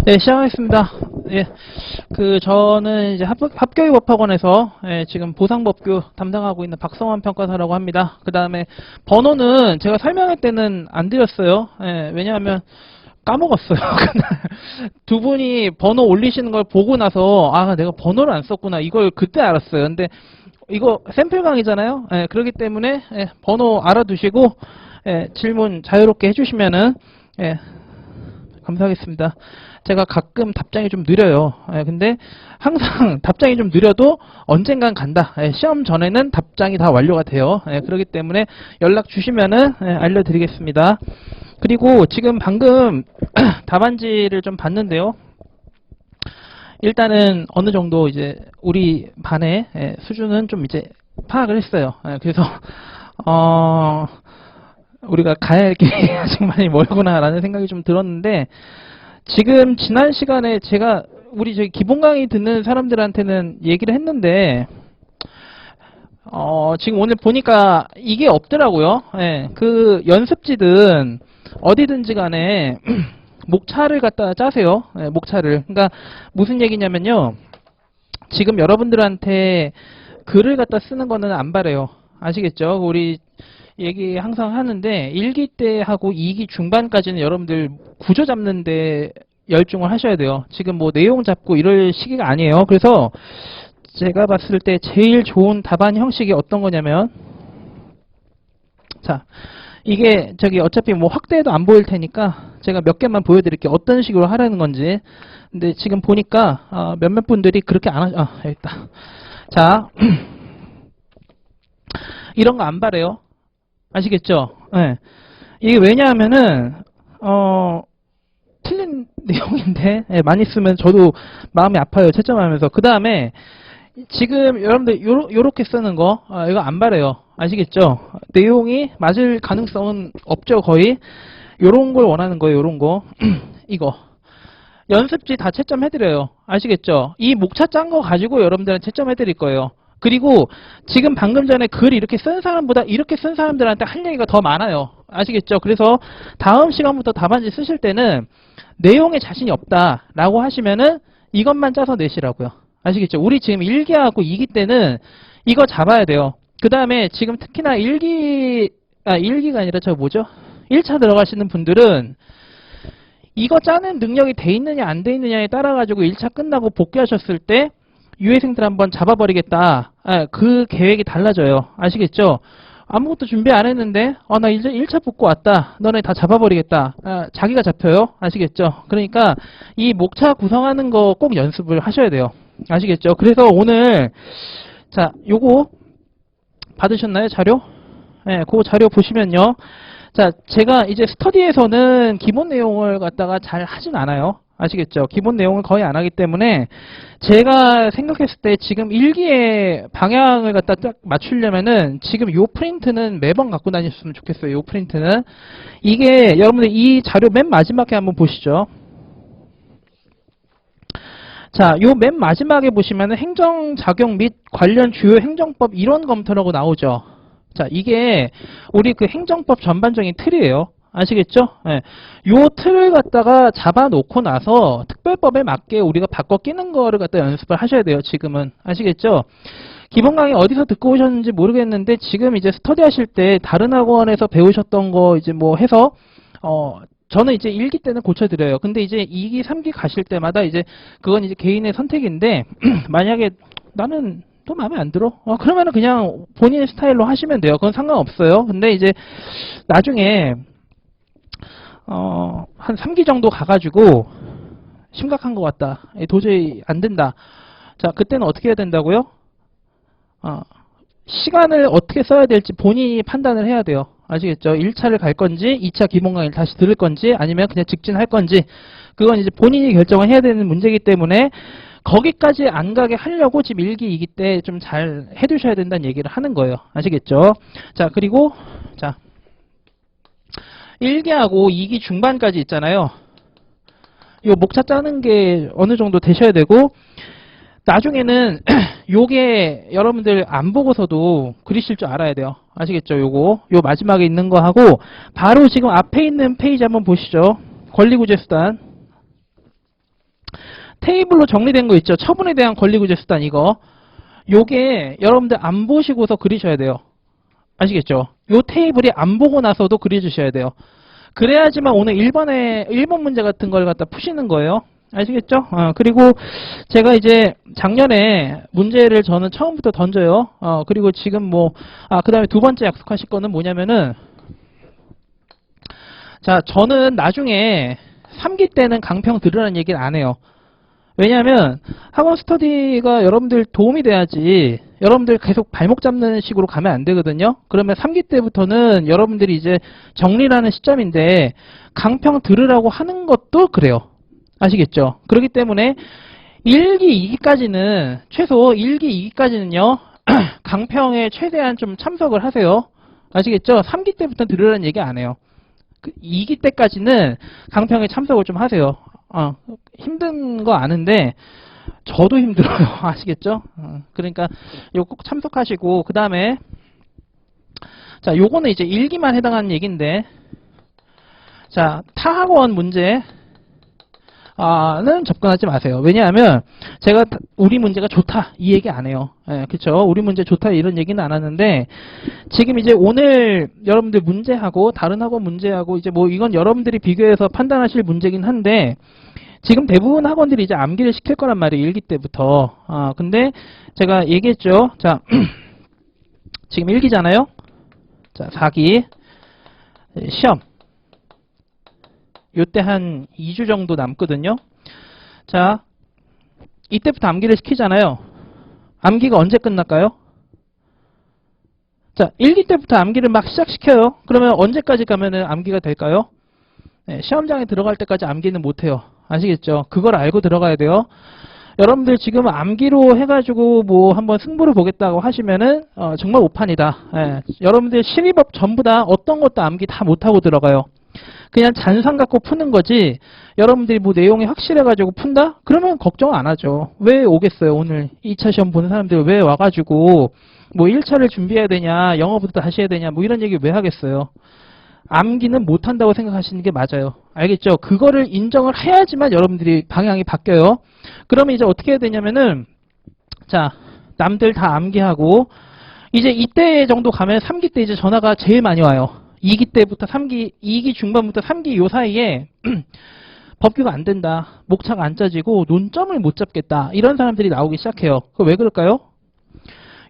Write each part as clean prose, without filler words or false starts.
네, 시작하겠습니다. 예, 저는 이제 합교육법학원에서 지금 보상법규 담당하고 있는 박성환 평가사라고 합니다. 그 다음에 번호는 제가 설명할 때는 안 드렸어요. 왜냐하면 까먹었어요. 두 분이 번호 올리시는 걸 보고 나서 아, 내가 번호를 안 썼구나. 이걸 그때 알았어요. 근데 이거 샘플 강의잖아요. 그렇기 때문에 번호 알아두시고 질문 자유롭게 해주시면은 감사하겠습니다. 제가 가끔 답장이 좀 느려요. 근데 항상 답장이 좀 느려도 언젠간 간다. 시험 전에는 답장이 다 완료가 돼요. 그렇기 때문에 연락 주시면은 알려드리겠습니다. 그리고 지금 방금 답안지를 좀 봤는데요. 일단은 어느 정도 이제 우리 반의 수준은 좀 이제 파악을 했어요. 그래서 우리가 가야 할 길이 아직 많이 멀구나라는 생각이 좀 들었는데, 지금 지난 시간에 제가 우리 저기 기본 강의 듣는 사람들한테는 얘기를 했는데 지금 오늘 보니까 이게 없더라고요. 그 연습지든 어디든지 간에 목차를 갖다 짜세요. 목차를. 그러니까 무슨 얘기냐면요. 지금 여러분들한테 글을 갖다 쓰는 거는 안 바래요. 아시겠죠? 우리 얘기 항상 하는데 1기 때 하고 2기 중반까지는 여러분들 구조 잡는데 열중을 하셔야 돼요. 지금 뭐 내용 잡고 이럴 시기가 아니에요. 그래서 제가 봤을 때 제일 좋은 답안 형식이 어떤 거냐면, 자, 이게 저기 어차피 뭐 확대해도 안 보일 테니까 제가 몇 개만 보여드릴게요. 어떤 식으로 하라는 건지. 근데 지금 보니까 몇몇 분들이 그렇게 안 하죠. 여기 있다. 자, 이런 거 안 바래요. 아시겠죠? 이게 왜냐하면은 틀린 내용인데 많이 쓰면 저도 마음이 아파요. 채점하면서. 그 다음에 지금 여러분들 요렇게 쓰는 거 이거 안 바래요. 아시겠죠? 내용이 맞을 가능성은 없죠. 거의 요런 걸 원하는 거예요. 요런 거. 이거 연습지 다 채점해드려요. 아시겠죠? 이 목차 짠 거 가지고 여러분들은 채점해드릴 거예요. 그리고 지금 방금 전에 글 이렇게 쓴 사람보다 이렇게 쓴 사람들한테 할 얘기가 더 많아요. 아시겠죠? 그래서 다음 시간부터 답안지 쓰실 때는 내용에 자신이 없다라고 하시면은 이것만 짜서 내시라고요. 아시겠죠? 우리 지금 1기하고 2기 때는 이거 잡아야 돼요. 그 다음에 지금 특히나 1기가 아니라 저 뭐죠? 1차 들어가시는 분들은 이거 짜는 능력이 돼 있느냐 안 돼 있느냐에 따라 가지고 1차 끝나고 복귀하셨을 때 유해생들 한번 잡아버리겠다. 그 계획이 달라져요. 아시겠죠? 아무것도 준비 안 했는데 나 이제 1차 붙고 왔다. 너네 다 잡아버리겠다. 자기가 잡혀요. 아시겠죠? 그러니까 이 목차 구성하는 거 꼭 연습을 하셔야 돼요. 아시겠죠? 그래서 오늘 자, 요거 받으셨나요? 자료? 그 자료 보시면요. 자, 제가 이제 스터디에서는 기본 내용을 갖다가 잘 하진 않아요. 아시겠죠? 기본 내용을 거의 안 하기 때문에 제가 생각했을 때 지금 1기의 방향을 갖다 딱 맞추려면은 지금 요 프린트는 매번 갖고 다니셨으면 좋겠어요. 요 프린트는. 이게 여러분들 이 자료 맨 마지막에 한번 보시죠. 자, 요 맨 마지막에 보시면은 행정작용 및 관련 주요 행정법 이론 검토라고 나오죠. 자, 이게 우리 그 행정법 전반적인 틀이에요. 아시겠죠? 요 틀을 갖다가 잡아놓고 나서 특별법에 맞게 우리가 바꿔 끼는 거를 갖다 연습을 하셔야 돼요. 지금은. 아시겠죠? 기본 강의 어디서 듣고 오셨는지 모르겠는데 지금 이제 스터디 하실 때 다른 학원에서 배우셨던 거 이제 뭐 해서 저는 이제 1기 때는 고쳐드려요. 근데 이제 2기, 3기 가실 때마다 이제 그건 이제 개인의 선택인데 만약에 나는 또 마음에 안 들어? 그러면은 그냥 본인의 스타일로 하시면 돼요. 그건 상관없어요. 근데 이제 나중에 한 3기 정도 가가지고 심각한 것 같다. 도저히 안 된다. 자, 그때는 어떻게 해야 된다고요? 시간을 어떻게 써야 될지 본인이 판단을 해야 돼요. 아시겠죠? 1차를 갈 건지 2차 기본 강의를 다시 들을 건지 아니면 그냥 직진할 건지 그건 이제 본인이 결정을 해야 되는 문제이기 때문에 거기까지 안 가게 하려고 지금 1기, 2기 때 좀 잘 해두셔야 된다는 얘기를 하는 거예요. 아시겠죠? 자, 그리고 자 1기하고 2기 중반까지 있잖아요. 요 목차 짜는 게 어느 정도 되셔야 되고 나중에는 요게 여러분들 안 보고서도 그리실 줄 알아야 돼요. 아시겠죠? 요거 요 마지막에 있는 거 하고 바로 지금 앞에 있는 페이지 한번 보시죠. 권리구제수단 테이블로 정리된 거 있죠. 처분에 대한 권리구제수단 이거. 요게 여러분들 안 보시고서 그리셔야 돼요. 아시겠죠? 요 테이블이 안 보고 나서도 그려주셔야 돼요. 그래야지만 오늘 1번 문제 같은 걸 갖다 푸시는 거예요. 아시겠죠? 그리고 제가 이제 작년에 문제를 저는 처음부터 던져요. 그리고 지금 그 다음에 두 번째 약속하실 거는 뭐냐면은, 자, 저는 나중에 3기 때는 강평 들으라는 얘기를 안 해요. 왜냐하면 학원 스터디가 여러분들 도움이 돼야지 여러분들 계속 발목 잡는 식으로 가면 안 되거든요. 그러면 3기 때부터는 여러분들이 이제 정리라는 시점인데 강평 들으라고 하는 것도 그래요. 아시겠죠? 그렇기 때문에 1기, 2기까지는 최소 1기, 2기까지는요. 강평에 최대한 좀 참석을 하세요. 아시겠죠? 3기 때부터 들으라는 얘기 안 해요. 2기 때까지는 강평에 참석을 좀 하세요. 힘든 거 아는데 저도 힘들어요. 아시겠죠? 그러니까 이거 꼭 참석하시고 그 다음에 자, 요거는 이제 1기만 해당하는 얘기인데 자, 타학원 문제 는 접근하지 마세요. 왜냐하면 제가 우리 문제가 좋다 이 얘기 안 해요. 그쵸? 우리 문제 좋다 이런 얘기는 안 하는데 지금 이제 오늘 여러분들 문제하고 다른 학원 문제하고 이제 이건 여러분들이 비교해서 판단하실 문제긴 한데 지금 대부분 학원들이 이제 암기를 시킬 거란 말이에요. 1기 때부터. 근데 제가 얘기했죠. 자, 지금 1기잖아요. 자, 4기 시험 요때 한 2주 정도 남거든요. 자, 이때부터 암기를 시키잖아요. 암기가 언제 끝날까요? 자, 1기 때부터 암기를 막 시작시켜요. 그러면 언제까지 가면은 암기가 될까요? 네, 시험장에 들어갈 때까지 암기는 못해요. 아시겠죠? 그걸 알고 들어가야 돼요. 여러분들 지금 암기로 해가지고 한번 승부를 보겠다고 하시면은 정말 오판이다. 여러분들 실기법 전부 다 어떤 것도 암기 다 못하고 들어가요. 그냥 잔상 갖고 푸는 거지 여러분들이 내용이 확실해가지고 푼다? 그러면 걱정 안 하죠. 왜 오겠어요? 오늘 2차 시험 보는 사람들 왜 와가지고 1차를 준비해야 되냐 영어부터 다시 해야 되냐 이런 얘기 왜 하겠어요? 암기는 못한다고 생각하시는 게 맞아요. 알겠죠? 그거를 인정을 해야지만 여러분들이 방향이 바뀌어요. 그러면 이제 어떻게 해야 되냐면은 자, 남들 다 암기하고 이제 이때 정도 가면 3기 때 이제 전화가 제일 많이 와요. 2기 때부터 3기, 2기 중반부터 3기 요 사이에 법규가 안 된다. 목차가 안 짜지고 논점을 못 잡겠다. 이런 사람들이 나오기 시작해요. 그거 왜 그럴까요?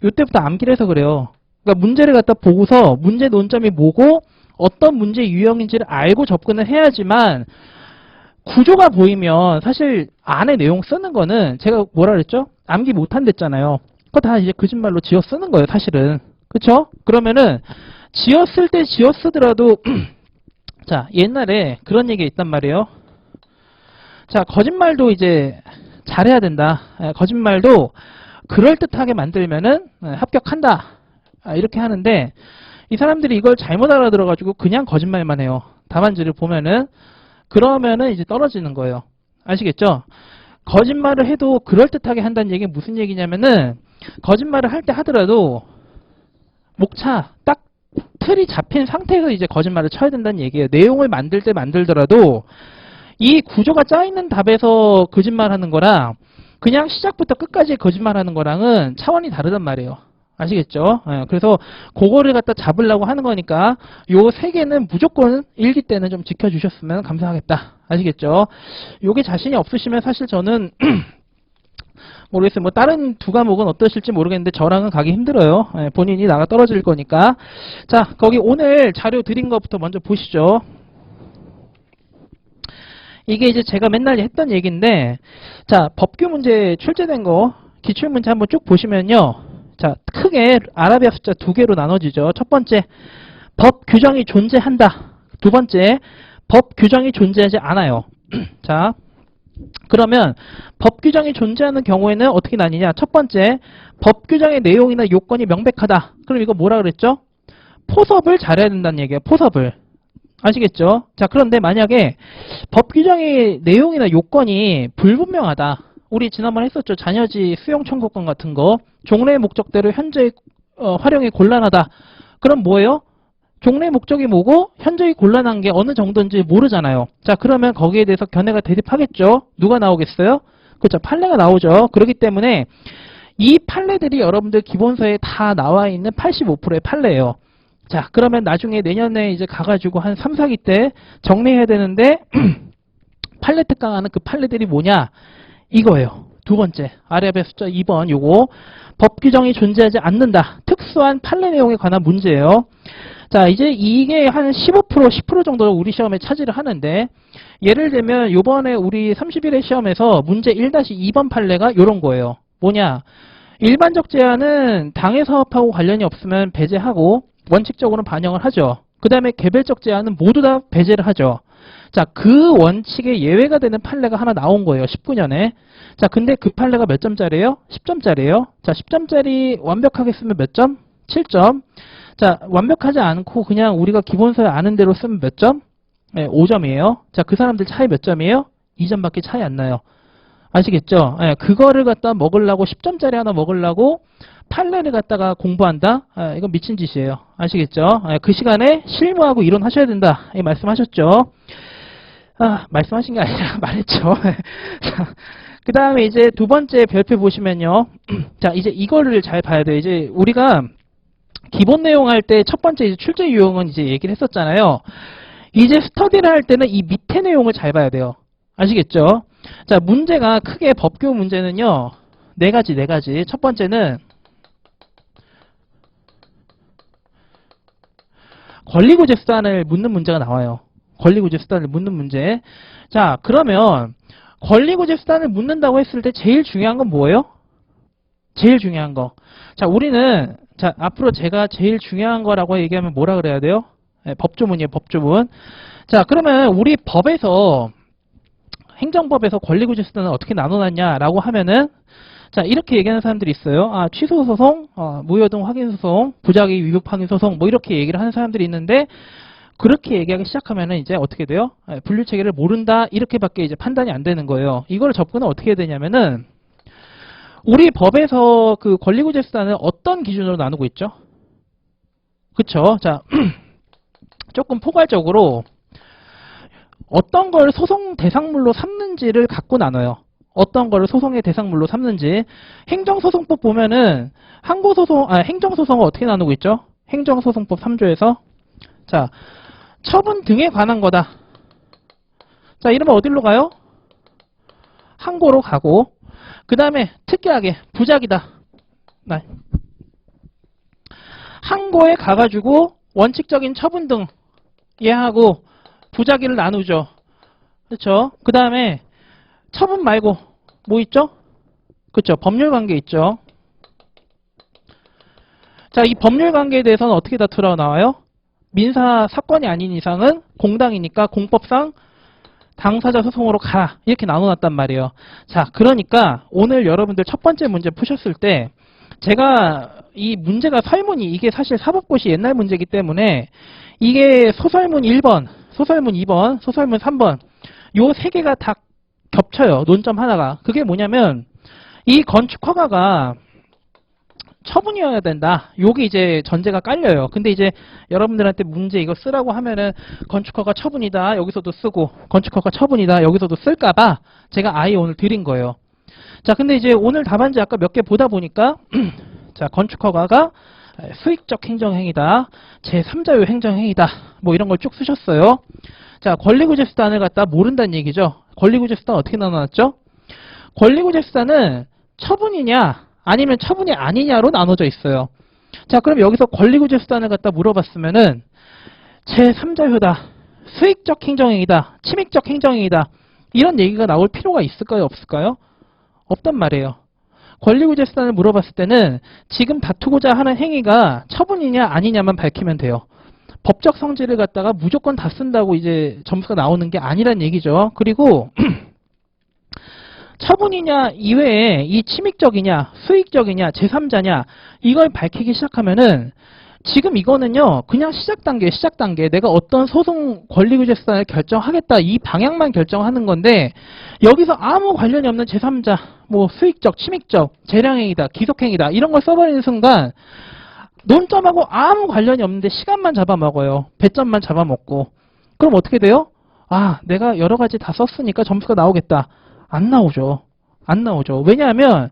요때부터 암기를 해서 그래요. 그러니까 문제를 갖다 보고서 문제 논점이 뭐고 어떤 문제 유형인지를 알고 접근을 해야지만 구조가 보이면 사실 안에 내용 쓰는 거는 제가 뭐라 그랬죠? 암기 못한댔잖아요. 그거 다 이제 거짓말로 지어 쓰는 거예요, 사실은. 그쵸? 그러면은 지었을 때 지어 쓰더라도 자, 옛날에 그런 얘기가 있단 말이에요. 자, 거짓말도 이제 잘해야 된다. 거짓말도 그럴듯하게 만들면은 합격한다. 이렇게 하는데 이 사람들이 이걸 잘못 알아들어가지고 그냥 거짓말만 해요. 답안지를 보면은 그러면은 이제 떨어지는 거예요. 아시겠죠? 거짓말을 해도 그럴듯하게 한다는 얘기는 무슨 얘기냐면은 거짓말을 할 때 하더라도 목차 딱 틀이 잡힌 상태에서 이제 거짓말을 쳐야 된다는 얘기예요. 내용을 만들 때 만들더라도 이 구조가 짜있는 답에서 거짓말하는 거랑 그냥 시작부터 끝까지 거짓말하는 거랑은 차원이 다르단 말이에요. 아시겠죠? 그래서 그거를 갖다 잡으려고 하는 거니까 요 세 개는 무조건 1기 때는 좀 지켜주셨으면 감사하겠다. 아시겠죠? 요게 자신이 없으시면 사실 저는 모르겠어요. 다른 두 과목은 어떠실지 모르겠는데 저랑은 가기 힘들어요. 본인이 나가 떨어질 거니까. 자, 거기 오늘 자료 드린 것부터 먼저 보시죠. 이게 이제 제가 맨날 했던 얘기인데, 자, 법규 문제 출제된 거, 기출문제 한번 쭉 보시면요. 자, 크게 아라비아 숫자 2개로 나눠지죠. 첫 번째, 법 규정이 존재한다. 두 번째, 법 규정이 존재하지 않아요. 자, 그러면 법 규정이 존재하는 경우에는 어떻게 나뉘냐? 첫 번째, 법 규정의 내용이나 요건이 명백하다. 그럼 이거 뭐라 그랬죠? 포섭을 잘해야 된다는 얘기예요. 포섭을. 아시겠죠? 자, 그런데 만약에 법 규정의 내용이나 요건이 불분명하다. 우리 지난번에 했었죠. 자녀지 수용 청구권 같은 거. 종래 목적대로 현재 활용이 곤란하다. 그럼 뭐예요? 종래 목적이 뭐고 현저히 곤란한 게 어느 정도인지 모르잖아요. 자, 그러면 거기에 대해서 견해가 대립하겠죠. 누가 나오겠어요? 그렇죠. 판례가 나오죠. 그렇기 때문에 이 판례들이 여러분들 기본서에 다 나와 있는 85%의 판례예요. 자, 그러면 나중에 내년에 이제 가가지고 한 3, 4기 때 정리해야 되는데 판례 특강하는 그 판례들이 뭐냐? 이거예요. 두 번째, 아래압의 숫자 2번 요거 법 규정이 존재하지 않는다. 특수한 판례 내용에 관한 문제예요. 자, 이제 이게 한 15%, 10% 정도 우리 시험에 차지를 하는데 예를 들면 요번에 우리 31회 시험에서 문제 1-2번 판례가 요런 거예요. 뭐냐? 일반적 제한은 당해 사업하고 관련이 없으면 배제하고 원칙적으로는 반영을 하죠. 그 다음에 개별적 제한은 모두 다 배제를 하죠. 자, 그 원칙에 예외가 되는 판례가 하나 나온 거예요. 19년에. 자, 근데 그 판례가 몇 점짜리예요? 10점짜리예요. 자, 10점짜리 완벽하게 쓰면 몇 점? 7점. 자, 완벽하지 않고 그냥 우리가 기본서에 아는 대로 쓰면 몇 점? 네, 5점이에요. 자, 그 사람들 차이 몇 점이에요? 2점밖에 차이 안 나요. 아시겠죠? 네, 그거를 갖다 먹으려고 10점짜리 하나 먹으려고 판례를 갖다가 공부한다? 이건 미친 짓이에요. 아시겠죠? 그 시간에 실무하고 이론 하셔야 된다. 이 말씀하셨죠? 말씀하신 게 아니라 말했죠. 그 다음에 이제 두 번째 별표 보시면요. 자, 이제 이거를 잘 봐야 돼요. 이제 우리가 기본 내용 할 때 첫 번째 이제 출제 유형은 이제 얘기를 했었잖아요. 이제 스터디를 할 때는 이 밑에 내용을 잘 봐야 돼요. 아시겠죠? 자, 문제가 크게 법규 문제는요. 네 가지. 첫 번째는 권리구제 수단을 묻는 문제가 나와요. 권리구제 수단을 묻는 문제. 자, 그러면 권리구제 수단을 묻는다고 했을 때 제일 중요한 건 뭐예요? 제일 중요한 거. 자, 우리는 자, 앞으로 제가 제일 중요한 거라고 얘기하면 뭐라 그래야 돼요? 네, 법조문이에요, 법조문. 자, 그러면 우리 법에서 행정법에서 권리구제 수단을 어떻게 나눠놨냐라고 하면은 자, 이렇게 얘기하는 사람들이 있어요. 취소소송, 무효등 확인소송, 부작위 위법 확인소송, 뭐 이렇게 얘기를 하는 사람들이 있는데, 그렇게 얘기하기 시작하면은 이제 어떻게 돼요? 분류체계를 모른다, 이렇게밖에 이제 판단이 안 되는 거예요. 이걸 접근은 어떻게 해야 되냐면은, 우리 법에서 그 권리구제 수단을 어떤 기준으로 나누고 있죠? 그쵸? 자, 조금 포괄적으로, 어떤 걸 소송 대상물로 삼는지를 갖고 나눠요. 어떤 거를 소송의 대상물로 삼는지. 행정소송법 보면은 행정소송을 어떻게 나누고 있죠? 행정소송법 3조에서 자, 처분 등에 관한 거다. 자, 이러면 어디로 가요? 항고로 가고 그 다음에 특이하게 부작이다. 항고에 가가지고 원칙적인 처분 등 얘하고 부작위를 나누죠. 그렇죠? 그 다음에 처분 말고 뭐 있죠? 그렇죠. 법률관계 있죠. 자, 이 법률관계에 대해서는 어떻게 다투라고 나와요? 민사 사건이 아닌 이상은 공당이니까 공법상 당사자 소송으로 가라. 이렇게 나눠놨단 말이에요. 자, 그러니까 오늘 여러분들 첫 번째 문제 푸셨을 때 제가 이 문제가 설문이 이게 사실 사법고시 옛날 문제이기 때문에 이게 소설문 1번, 소설문 2번, 소설문 3번 요 세 개가 다 겹쳐요. 논점 하나가. 그게 뭐냐면 이 건축 허가가 처분이어야 된다. 요게 이제 전제가 깔려요. 근데 이제 여러분들한테 문제 이거 쓰라고 하면은 건축허가 처분이다. 여기서도 쓰고 건축허가 처분이다. 여기서도 쓸까봐 제가 아예 오늘 드린 거예요. 자, 근데 이제 오늘 답안지 아까 몇 개 보다 보니까 자, 건축허가가 수익적 행정행위다. 제3자유 행정행위다. 뭐 이런 걸 쭉 쓰셨어요. 자, 권리구제 수단을 갖다 모른다는 얘기죠. 권리구제 수단 어떻게 나눠놨죠? 권리구제 수단은 처분이냐 아니면 처분이 아니냐로 나눠져 있어요. 자, 그럼 여기서 권리구제 수단을 갖다 물어봤으면은 제3자유다. 수익적 행정행위다. 침익적 행정행위다. 이런 얘기가 나올 필요가 있을까요? 없을까요? 없단 말이에요. 권리구제 수단을 물어봤을 때는 지금 다투고자 하는 행위가 처분이냐 아니냐만 밝히면 돼요. 법적 성질을 갖다가 무조건 다 쓴다고 이제 점수가 나오는 게 아니란 얘기죠. 그리고 처분이냐 이외에 이 침익적이냐 수익적이냐 제3자냐 이걸 밝히기 시작하면은 지금 이거는요 그냥 시작 단계 내가 어떤 소송 권리구제 수단을 결정하겠다 이 방향만 결정하는 건데 여기서 아무 관련이 없는 제3자 뭐 수익적 침익적 재량행위다 기속행위다 이런 걸 써버리는 순간 논점하고 아무 관련이 없는데 시간만 잡아먹어요. 배점만 잡아먹고. 그럼 어떻게 돼요? 아, 내가 여러 가지 다 썼으니까 점수가 나오겠다. 안 나오죠. 안 나오죠. 왜냐하면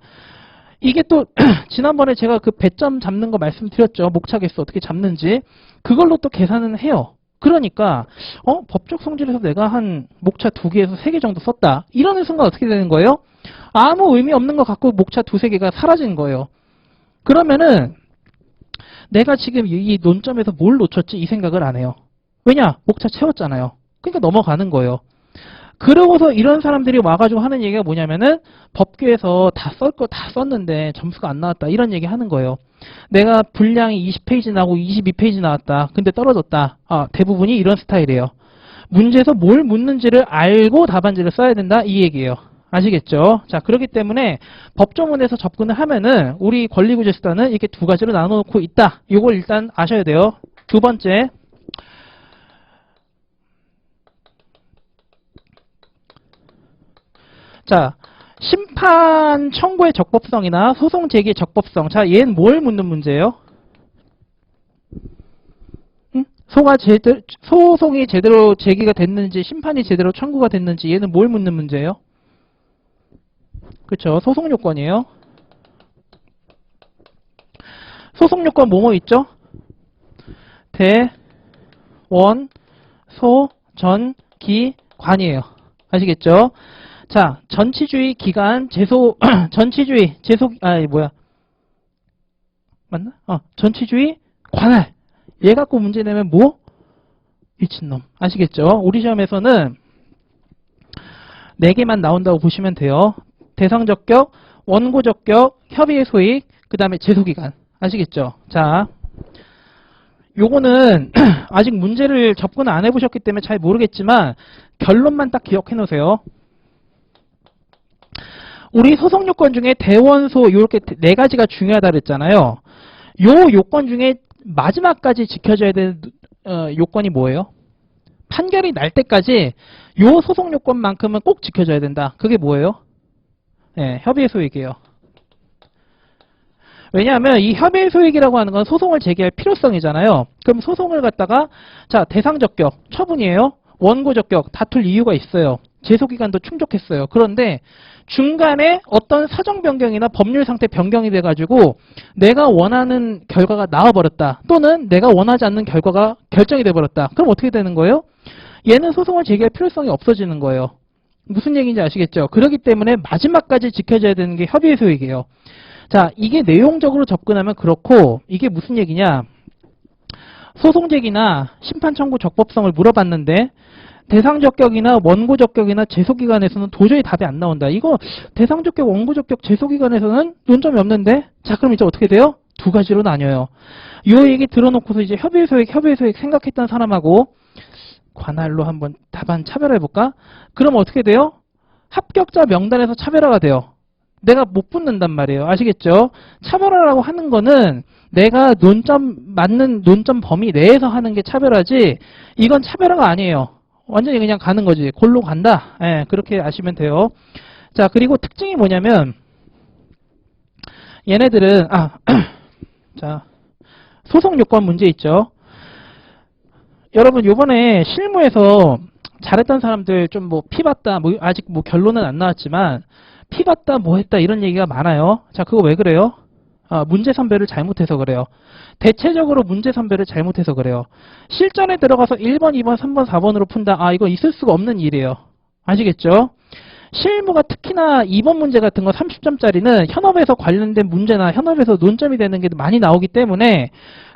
이게 또 지난번에 제가 그 배점 잡는 거 말씀드렸죠. 목차 개수 어떻게 잡는지. 그걸로 또 계산은 해요. 그러니까 법적 성질에서 내가 한 목차 2개에서 3개 정도 썼다. 이러는 순간 어떻게 되는 거예요? 아무 의미 없는 거 갖고 목차 2-3개가 사라진 거예요. 그러면은 내가 지금 이 논점에서 뭘 놓쳤지? 이 생각을 안 해요. 왜냐? 목차 채웠잖아요. 그러니까 넘어가는 거예요. 그러고서 이런 사람들이 와가지고 하는 얘기가 뭐냐면은 법규에서 다 쓸 거 다 썼는데 점수가 안 나왔다. 이런 얘기 하는 거예요. 내가 분량이 20페이지 나오고 22페이지 나왔다. 근데 떨어졌다. 대부분이 이런 스타일이에요. 문제에서 뭘 묻는지를 알고 답안지를 써야 된다. 이 얘기예요. 아시겠죠? 자, 그렇기 때문에 법조문에서 접근을 하면은 우리 권리구제수단은 이렇게 2가지로 나눠놓고 있다. 이걸 일단 아셔야 돼요. 두 번째. 자, 심판 청구의 적법성이나 소송 제기의 적법성. 자, 얘는 뭘 묻는 문제예요? 소송이 제대로 제기가 됐는지, 심판이 제대로 청구가 됐는지, 얘는 뭘 묻는 문제예요? 그렇죠. 소송 요건이에요. 소송 요건 뭐뭐 있죠? 대, 원, 소, 전, 기, 관이에요. 아시겠죠? 자, 전치주의 기간, 전치주의, 맞나? 전치주의 관할. 얘 갖고 문제 내면 뭐? 미친놈. 아시겠죠? 우리 시험에서는 4개만 나온다고 보시면 돼요. 대상적격, 원고적격, 협의의 소익, 그 다음에 제소기간. 아시겠죠? 자, 요거는 아직 문제를 접근 안 해보셨기 때문에 잘 모르겠지만 결론만 딱 기억해 놓으세요. 우리 소송요건 중에 대원소 이렇게 4가지가 중요하다 그랬잖아요. 요 요건 중에 마지막까지 지켜져야 되는 요건이 뭐예요? 판결이 날 때까지 요 소송요건만큼은 꼭 지켜져야 된다. 그게 뭐예요? 네, 협의의 소익이에요. 왜냐하면 이 협의의 소익이라고 하는 건 소송을 제기할 필요성이잖아요. 그럼 소송을 갖다가 자, 대상적격, 처분이에요. 원고적격, 다툴 이유가 있어요. 제소기간도 충족했어요. 그런데 중간에 어떤 사정 변경이나 법률 상태 변경이 돼가지고 내가 원하는 결과가 나와버렸다. 또는 내가 원하지 않는 결과가 결정이 돼버렸다. 그럼 어떻게 되는 거예요? 얘는 소송을 제기할 필요성이 없어지는 거예요. 무슨 얘기인지 아시겠죠? 그렇기 때문에 마지막까지 지켜져야 되는 게 협의의 소익이에요. 자, 이게 내용적으로 접근하면 그렇고 이게 무슨 얘기냐? 소송제기나 심판청구 적법성을 물어봤는데 대상적격이나 원고적격이나 제소기간에서는 도저히 답이 안 나온다. 이거 대상적격, 원고적격, 제소기간에서는 논점이 없는데? 자, 그럼 이제 어떻게 돼요? 2가지로 나뉘어요. 요 얘기 들어놓고서 이제 협의의 소익 생각했던 사람하고 관할로 한번 답안 차별해볼까? 그럼 어떻게 돼요? 합격자 명단에서 차별화가 돼요. 내가 못 붙는단 말이에요. 아시겠죠? 차별화라고 하는 거는 내가 맞는 논점 범위 내에서 하는 게 차별화지 이건 차별화가 아니에요. 완전히 그냥 가는 거지. 골로 간다. 예, 그렇게 아시면 돼요. 자, 그리고 특징이 뭐냐면 얘네들은 자, 소송 요건 문제 있죠. 여러분 요번에 실무에서 잘했던 사람들 좀 피봤다. 아직 결론은 안 나왔지만 피봤다 뭐 했다 이런 얘기가 많아요. 자, 그거 왜 그래요? 문제 선별을 잘못해서 그래요. 대체적으로 문제 선별을 잘못해서 그래요. 실전에 들어가서 1번, 2번, 3번, 4번으로 푼다. 이거 있을 수가 없는 일이에요. 아시겠죠? 실무가 특히나 2번 문제 같은 거 30점짜리는 현업에서 관련된 문제나 현업에서 논점이 되는 게 많이 나오기 때문에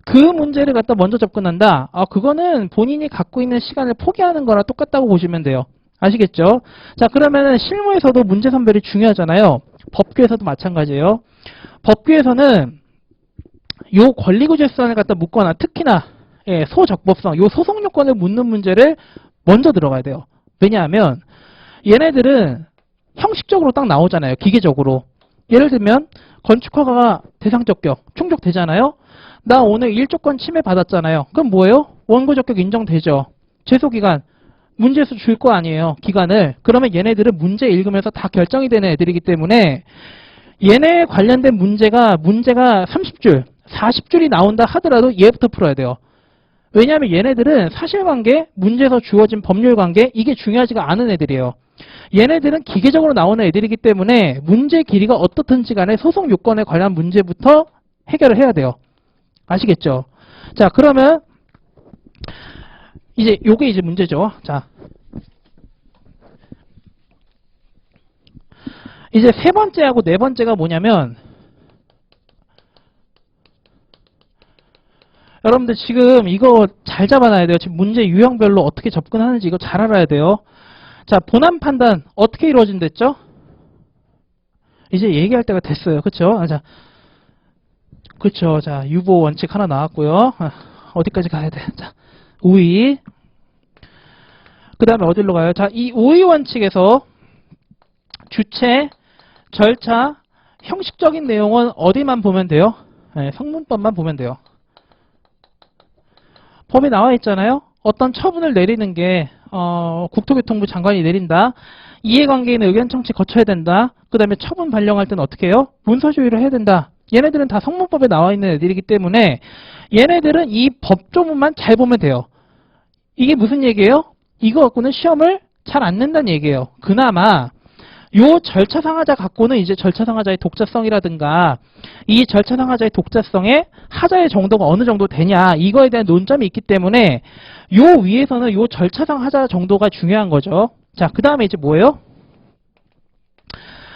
그 문제를 갖다 먼저 접근한다. 그거는 본인이 갖고 있는 시간을 포기하는 거랑 똑같다고 보시면 돼요. 아시겠죠? 자, 그러면은 실무에서도 문제 선별이 중요하잖아요. 법규에서도 마찬가지예요. 법규에서는 요 권리구제수단을 갖다 묻거나 특히나 소적법성, 요 소송요건을 묻는 문제를 먼저 들어가야 돼요. 왜냐하면 얘네들은 형식적으로 딱 나오잖아요. 기계적으로. 예를 들면 건축허가가 대상적격 충족되잖아요. 나 오늘 1조건 침해 받았잖아요. 그럼 뭐예요? 원고적격 인정되죠. 제소기간 문제수 줄 거 아니에요. 기간을. 그러면 얘네들은 문제 읽으면서 다 결정이 되는 애들이기 때문에 얘네 관련된 문제가 30줄, 40줄이 나온다 하더라도 얘부터 풀어야 돼요. 왜냐하면 얘네들은 사실관계, 문제에서 주어진 법률관계, 이게 중요하지가 않은 애들이에요. 얘네들은 기계적으로 나오는 애들이기 때문에 문제 길이가 어떻든지 간에 소송 요건에 관한 문제부터 해결을 해야 돼요. 아시겠죠? 자, 그러면 이제 요게 이제 문제죠. 자, 이제 세 번째하고 네 번째가 뭐냐면, 여러분들 지금 이거 잘 잡아놔야 돼요. 지금 문제 유형별로 어떻게 접근하는지 이거 잘 알아야 돼요. 자, 본안 판단 어떻게 이루어진댔죠? 이제 얘기할 때가 됐어요. 그쵸? 자, 그쵸. 자, 유보 원칙 하나 나왔고요. 어디까지 가야 돼? 자, 우의. 그 다음에 어디로 가요? 자, 이 우의 원칙에서 주체, 절차, 형식적인 내용은 어디만 보면 돼요? 네, 성문법만 보면 돼요. 법에 나와 있잖아요. 어떤 처분을 내리는 게 국토교통부 장관이 내린다. 이해관계인의 의견 청취 거쳐야 된다. 그 다음에 처분 발령할 때는 어떻게 해요? 문서조율을 해야 된다. 얘네들은 다 성문법에 나와 있는 애들이기 때문에 얘네들은 이 법조문만 잘 보면 돼요. 이게 무슨 얘기예요? 이거 갖고는 시험을 잘 안 낸다는 얘기예요. 그나마 요 절차상하자 갖고는 이제 절차상하자의 독자성이라든가 이 절차상하자의 독자성에 하자의 정도가 어느 정도 되냐 이거에 대한 논점이 있기 때문에 요 위에서는 요 절차상하자 정도가 중요한 거죠. 자, 그 다음에 이제 뭐예요?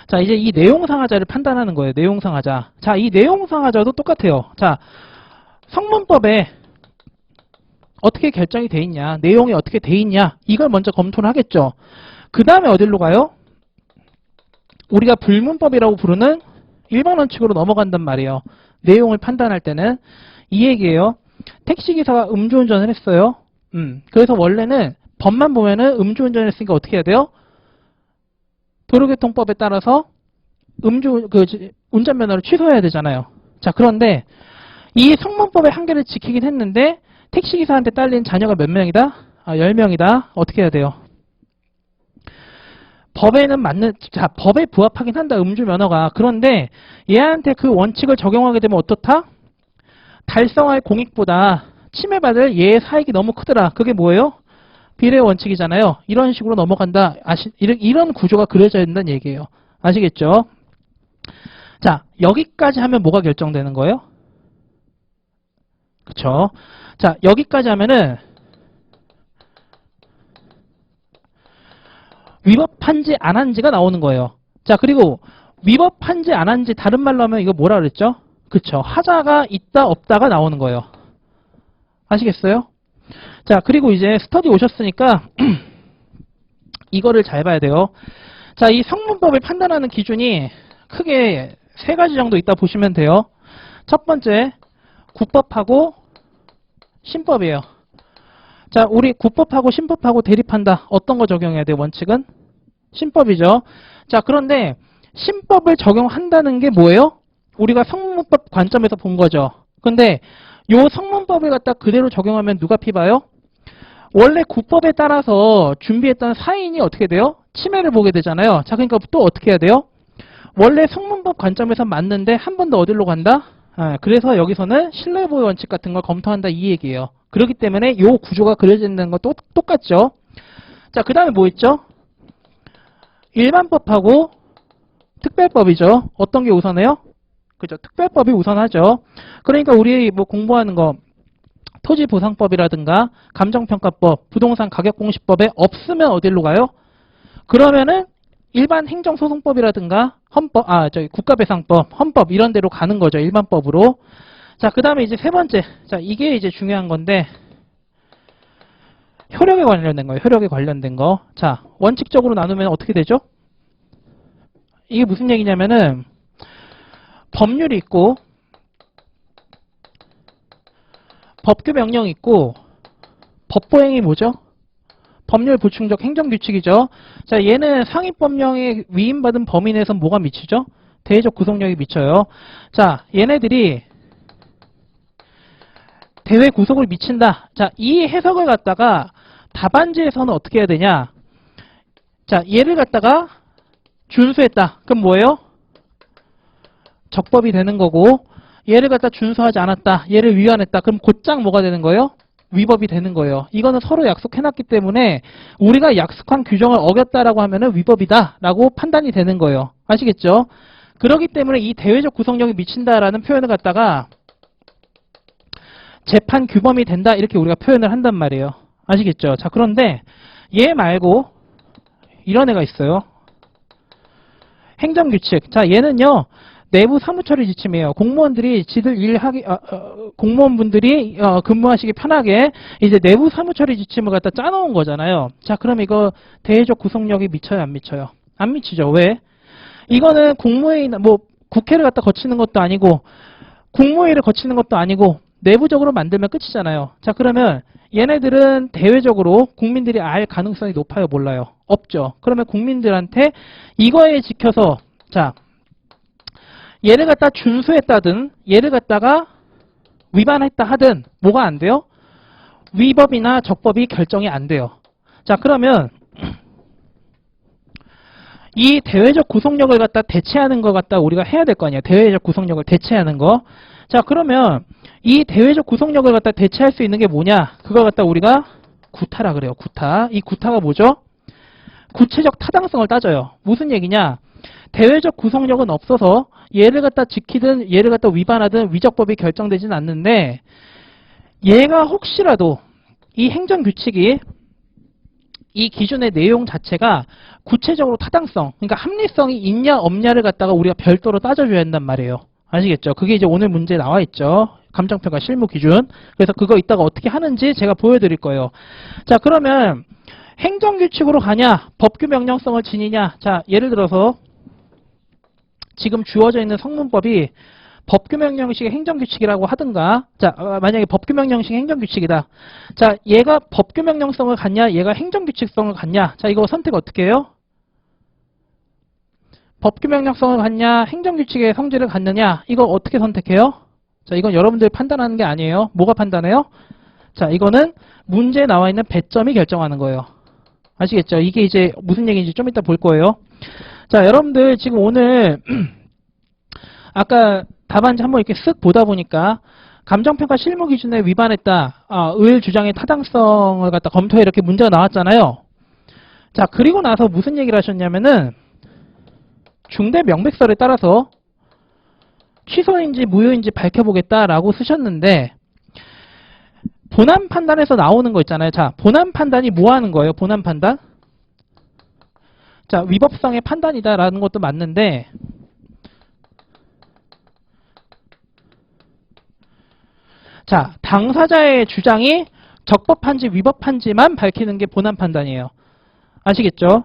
자, 이제 이 내용상하자를 판단하는 거예요. 내용상하자. 자, 이 내용상하자도 똑같아요. 자, 성문법에 어떻게 결정이 돼 있냐, 내용이 어떻게 돼 있냐 이걸 먼저 검토를 하겠죠. 그 다음에 어디로 가요? 우리가 불문법이라고 부르는 일반 원칙으로 넘어간단 말이에요. 내용을 판단할 때는 이 얘기예요. 택시기사가 음주운전을 했어요. 그래서 원래는 법만 보면은 음주운전을 했으니까 어떻게 해야 돼요? 도로교통법에 따라서 운전면허를 취소해야 되잖아요. 자, 그런데 이 성문법의 한계를 지키긴 했는데 택시기사한테 딸린 자녀가 몇 명이다? 10명이다. 어떻게 해야 돼요? 법에는 자, 법에 부합하긴 한다, 음주면허가. 그런데 얘한테 그 원칙을 적용하게 되면 어떻다? 달성할 공익보다 침해받을 얘의 사익이 너무 크더라. 그게 뭐예요? 비례 원칙이잖아요. 이런 식으로 넘어간다. 이런 구조가 그려져야 된다는 얘기예요. 아시겠죠? 자, 여기까지 하면 뭐가 결정되는 거예요? 그쵸? 자, 여기까지 하면은 위법한지 안 한지가 나오는 거예요. 자, 그리고 위법한지 안 한지 다른 말로 하면 이거 뭐라 그랬죠? 그쵸? 하자가 있다 없다가 나오는 거예요. 아시겠어요? 자, 그리고 이제 스터디 오셨으니까 이거를 잘 봐야 돼요. 자, 이 성문법을 판단하는 기준이 크게 세 가지 정도 있다 보시면 돼요. 첫 번째, 국법하고 신법이에요. 자, 우리 국법하고 신법하고 대립한다. 어떤 거 적용해야 돼요? 원칙은? 신법이죠. 자, 그런데 신법을 적용한다는 게 뭐예요? 우리가 성문법 관점에서 본 거죠. 근데 요 성문법을 갖다 그대로 적용하면 누가 피봐요? 원래 국법에 따라서 준비했던 사인이 어떻게 돼요? 침해를 보게 되잖아요. 자, 그러니까 또 어떻게 해야 돼요? 원래 성문법 관점에서 맞는데 한 번 더 어디로 간다? 그래서 여기서는 신뢰보호 원칙 같은 걸 검토한다 이 얘기예요. 그렇기 때문에 요 구조가 그려지는 건 똑같죠. 자, 그 다음에 뭐 있죠? 일반법하고 특별법이죠. 어떤 게 우선해요? 그죠? 특별법이 우선하죠. 그러니까 우리 뭐 공부하는 거 토지보상법이라든가 감정평가법, 부동산 가격공시법에 없으면 어디로 가요? 그러면은 일반 행정소송법이라든가 헌법, 국가배상법, 헌법 이런 데로 가는 거죠. 일반법으로. 자, 그 다음에 이제 세 번째. 자, 이게 이제 중요한 건데 효력에 관련된 거예요. 효력에 관련된 거. 자, 원칙적으로 나누면 어떻게 되죠? 이게 무슨 얘기냐면은 법률이 있고 법규 명령이 있고 법보행이 뭐죠? 법률 보충적 행정규칙이죠. 자, 얘는 상위법령에 위임받은 범위 내에서 뭐가 미치죠? 대외적 구속력이 미쳐요. 자, 얘네들이 대외 구속을 미친다. 자, 이 해석을 갖다가 답안지에서는 어떻게 해야 되냐? 자, 얘를 갖다가 준수했다. 그럼 뭐예요? 적법이 되는 거고, 얘를 갖다 준수하지 않았다. 얘를 위반했다. 그럼 곧장 뭐가 되는 거예요? 위법이 되는 거예요. 이거는 서로 약속해놨기 때문에 우리가 약속한 규정을 어겼다라고 하면은 위법이다라고 판단이 되는 거예요. 아시겠죠? 그렇기 때문에 이 대외적 구속력이 미친다라는 표현을 갖다가 재판 규범이 된다 이렇게 우리가 표현을 한단 말이에요. 아시겠죠? 자, 그런데 얘 말고 이런 애가 있어요. 행정규칙. 자, 얘는요. 내부 사무처리 지침이에요. 공무원들이 지들 공무원분들이 근무하시기 편하게 이제 내부 사무처리 지침을 갖다 짜놓은 거잖아요. 자, 그럼 이거 대외적 구속력이 미쳐요, 안 미쳐요? 안 미치죠. 왜? 이거는 국무회의, 뭐 국회를 갖다 거치는 것도 아니고 국무회의를 거치는 것도 아니고 내부적으로 만들면 끝이잖아요. 자, 그러면 얘네들은 대외적으로 국민들이 알 가능성이 높아요, 몰라요? 없죠. 그러면 국민들한테 이거에 지켜서 자, 얘를 갖다 준수했다든 얘를 갖다가 위반했다 하든 뭐가 안 돼요? 위법이나 적법이 결정이 안 돼요. 자, 그러면 이 대외적 구속력을 갖다 대체하는 거 갖다 우리가 해야 될 거 아니에요. 대외적 구속력을 대체하는 거. 자, 그러면 이 대외적 구속력을 갖다 대체할 수 있는 게 뭐냐? 그걸 갖다 우리가 구타라 그래요. 구타. 이 구타가 뭐죠? 구체적 타당성을 따져요. 무슨 얘기냐? 대외적 구속력은 없어서 얘를 갖다 지키든 얘를 갖다 위반하든 위적법이 결정되진 않는데 얘가 혹시라도 이 행정규칙이 이 기준의 내용 자체가 구체적으로 타당성, 그러니까 합리성이 있냐 없냐를 갖다가 우리가 별도로 따져줘야 한단 말이에요. 아시겠죠? 그게 이제 오늘 문제에 나와 있죠. 감정평가 실무 기준. 그래서 그거 이따가 어떻게 하는지 제가 보여드릴 거예요. 자, 그러면 행정규칙으로 가냐 법규 명령성을 지니냐. 자, 예를 들어서 지금 주어져 있는 성문법이 법규명령식의 행정규칙이라고 하든가. 자, 만약에 법규명령식의 행정규칙이다. 자, 얘가 법규명령성을 갖냐 얘가 행정규칙성을 갖냐. 자, 이거 선택 어떻게 해요? 법규명령성을 갖냐 행정규칙의 성질을 갖느냐. 이거 어떻게 선택해요? 자, 이건 여러분들이 판단하는 게 아니에요. 뭐가 판단해요? 자, 이거는 문제에 나와 있는 배점이 결정하는 거예요. 아시겠죠? 이게 이제 무슨 얘기인지 좀 이따 볼 거예요. 자, 여러분들 지금 오늘 아까 답안지 한번 이렇게 쓱 보다 보니까 감정평가 실무 기준에 위반했다. 의율 주장의 타당성을 갖다 검토해 이렇게 문제가 나왔잖아요. 자, 그리고 나서 무슨 얘기를 하셨냐면은 중대 명백설에 따라서 취소인지 무효인지 밝혀보겠다라고 쓰셨는데 본안 판단에서 나오는 거 있잖아요. 자, 본안 판단이 뭐 하는 거예요? 본안 판단? 자, 위법성의 판단이다라는 것도 맞는데 자, 당사자의 주장이 적법한지 위법한지만 밝히는 게 본안 판단이에요. 아시겠죠?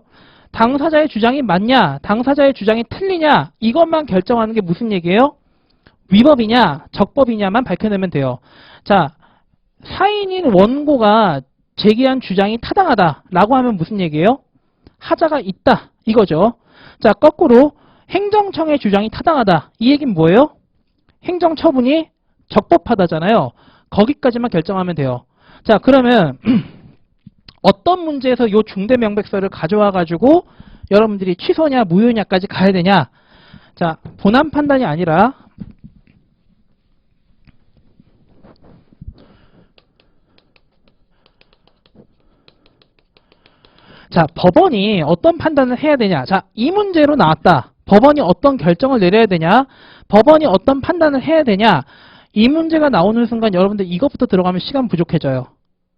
당사자의 주장이 맞냐, 당사자의 주장이 틀리냐 이것만 결정하는 게 무슨 얘기예요? 위법이냐, 적법이냐만 밝혀내면 돼요. 자, 사인인 원고가 제기한 주장이 타당하다라고 하면 무슨 얘기예요? 하자가 있다 이거죠. 자, 거꾸로 행정청의 주장이 타당하다 이 얘기는 뭐예요? 행정처분이 적법하다잖아요. 거기까지만 결정하면 돼요. 자, 그러면 어떤 문제에서 요 중대명백서를 가져와 가지고 여러분들이 취소냐 무효냐까지 가야 되냐. 자, 본안 판단이 아니라 자, 법원이 어떤 판단을 해야 되냐. 자, 이 문제로 나왔다. 법원이 어떤 결정을 내려야 되냐. 법원이 어떤 판단을 해야 되냐. 이 문제가 나오는 순간 여러분들 이것부터 들어가면 시간 부족해져요.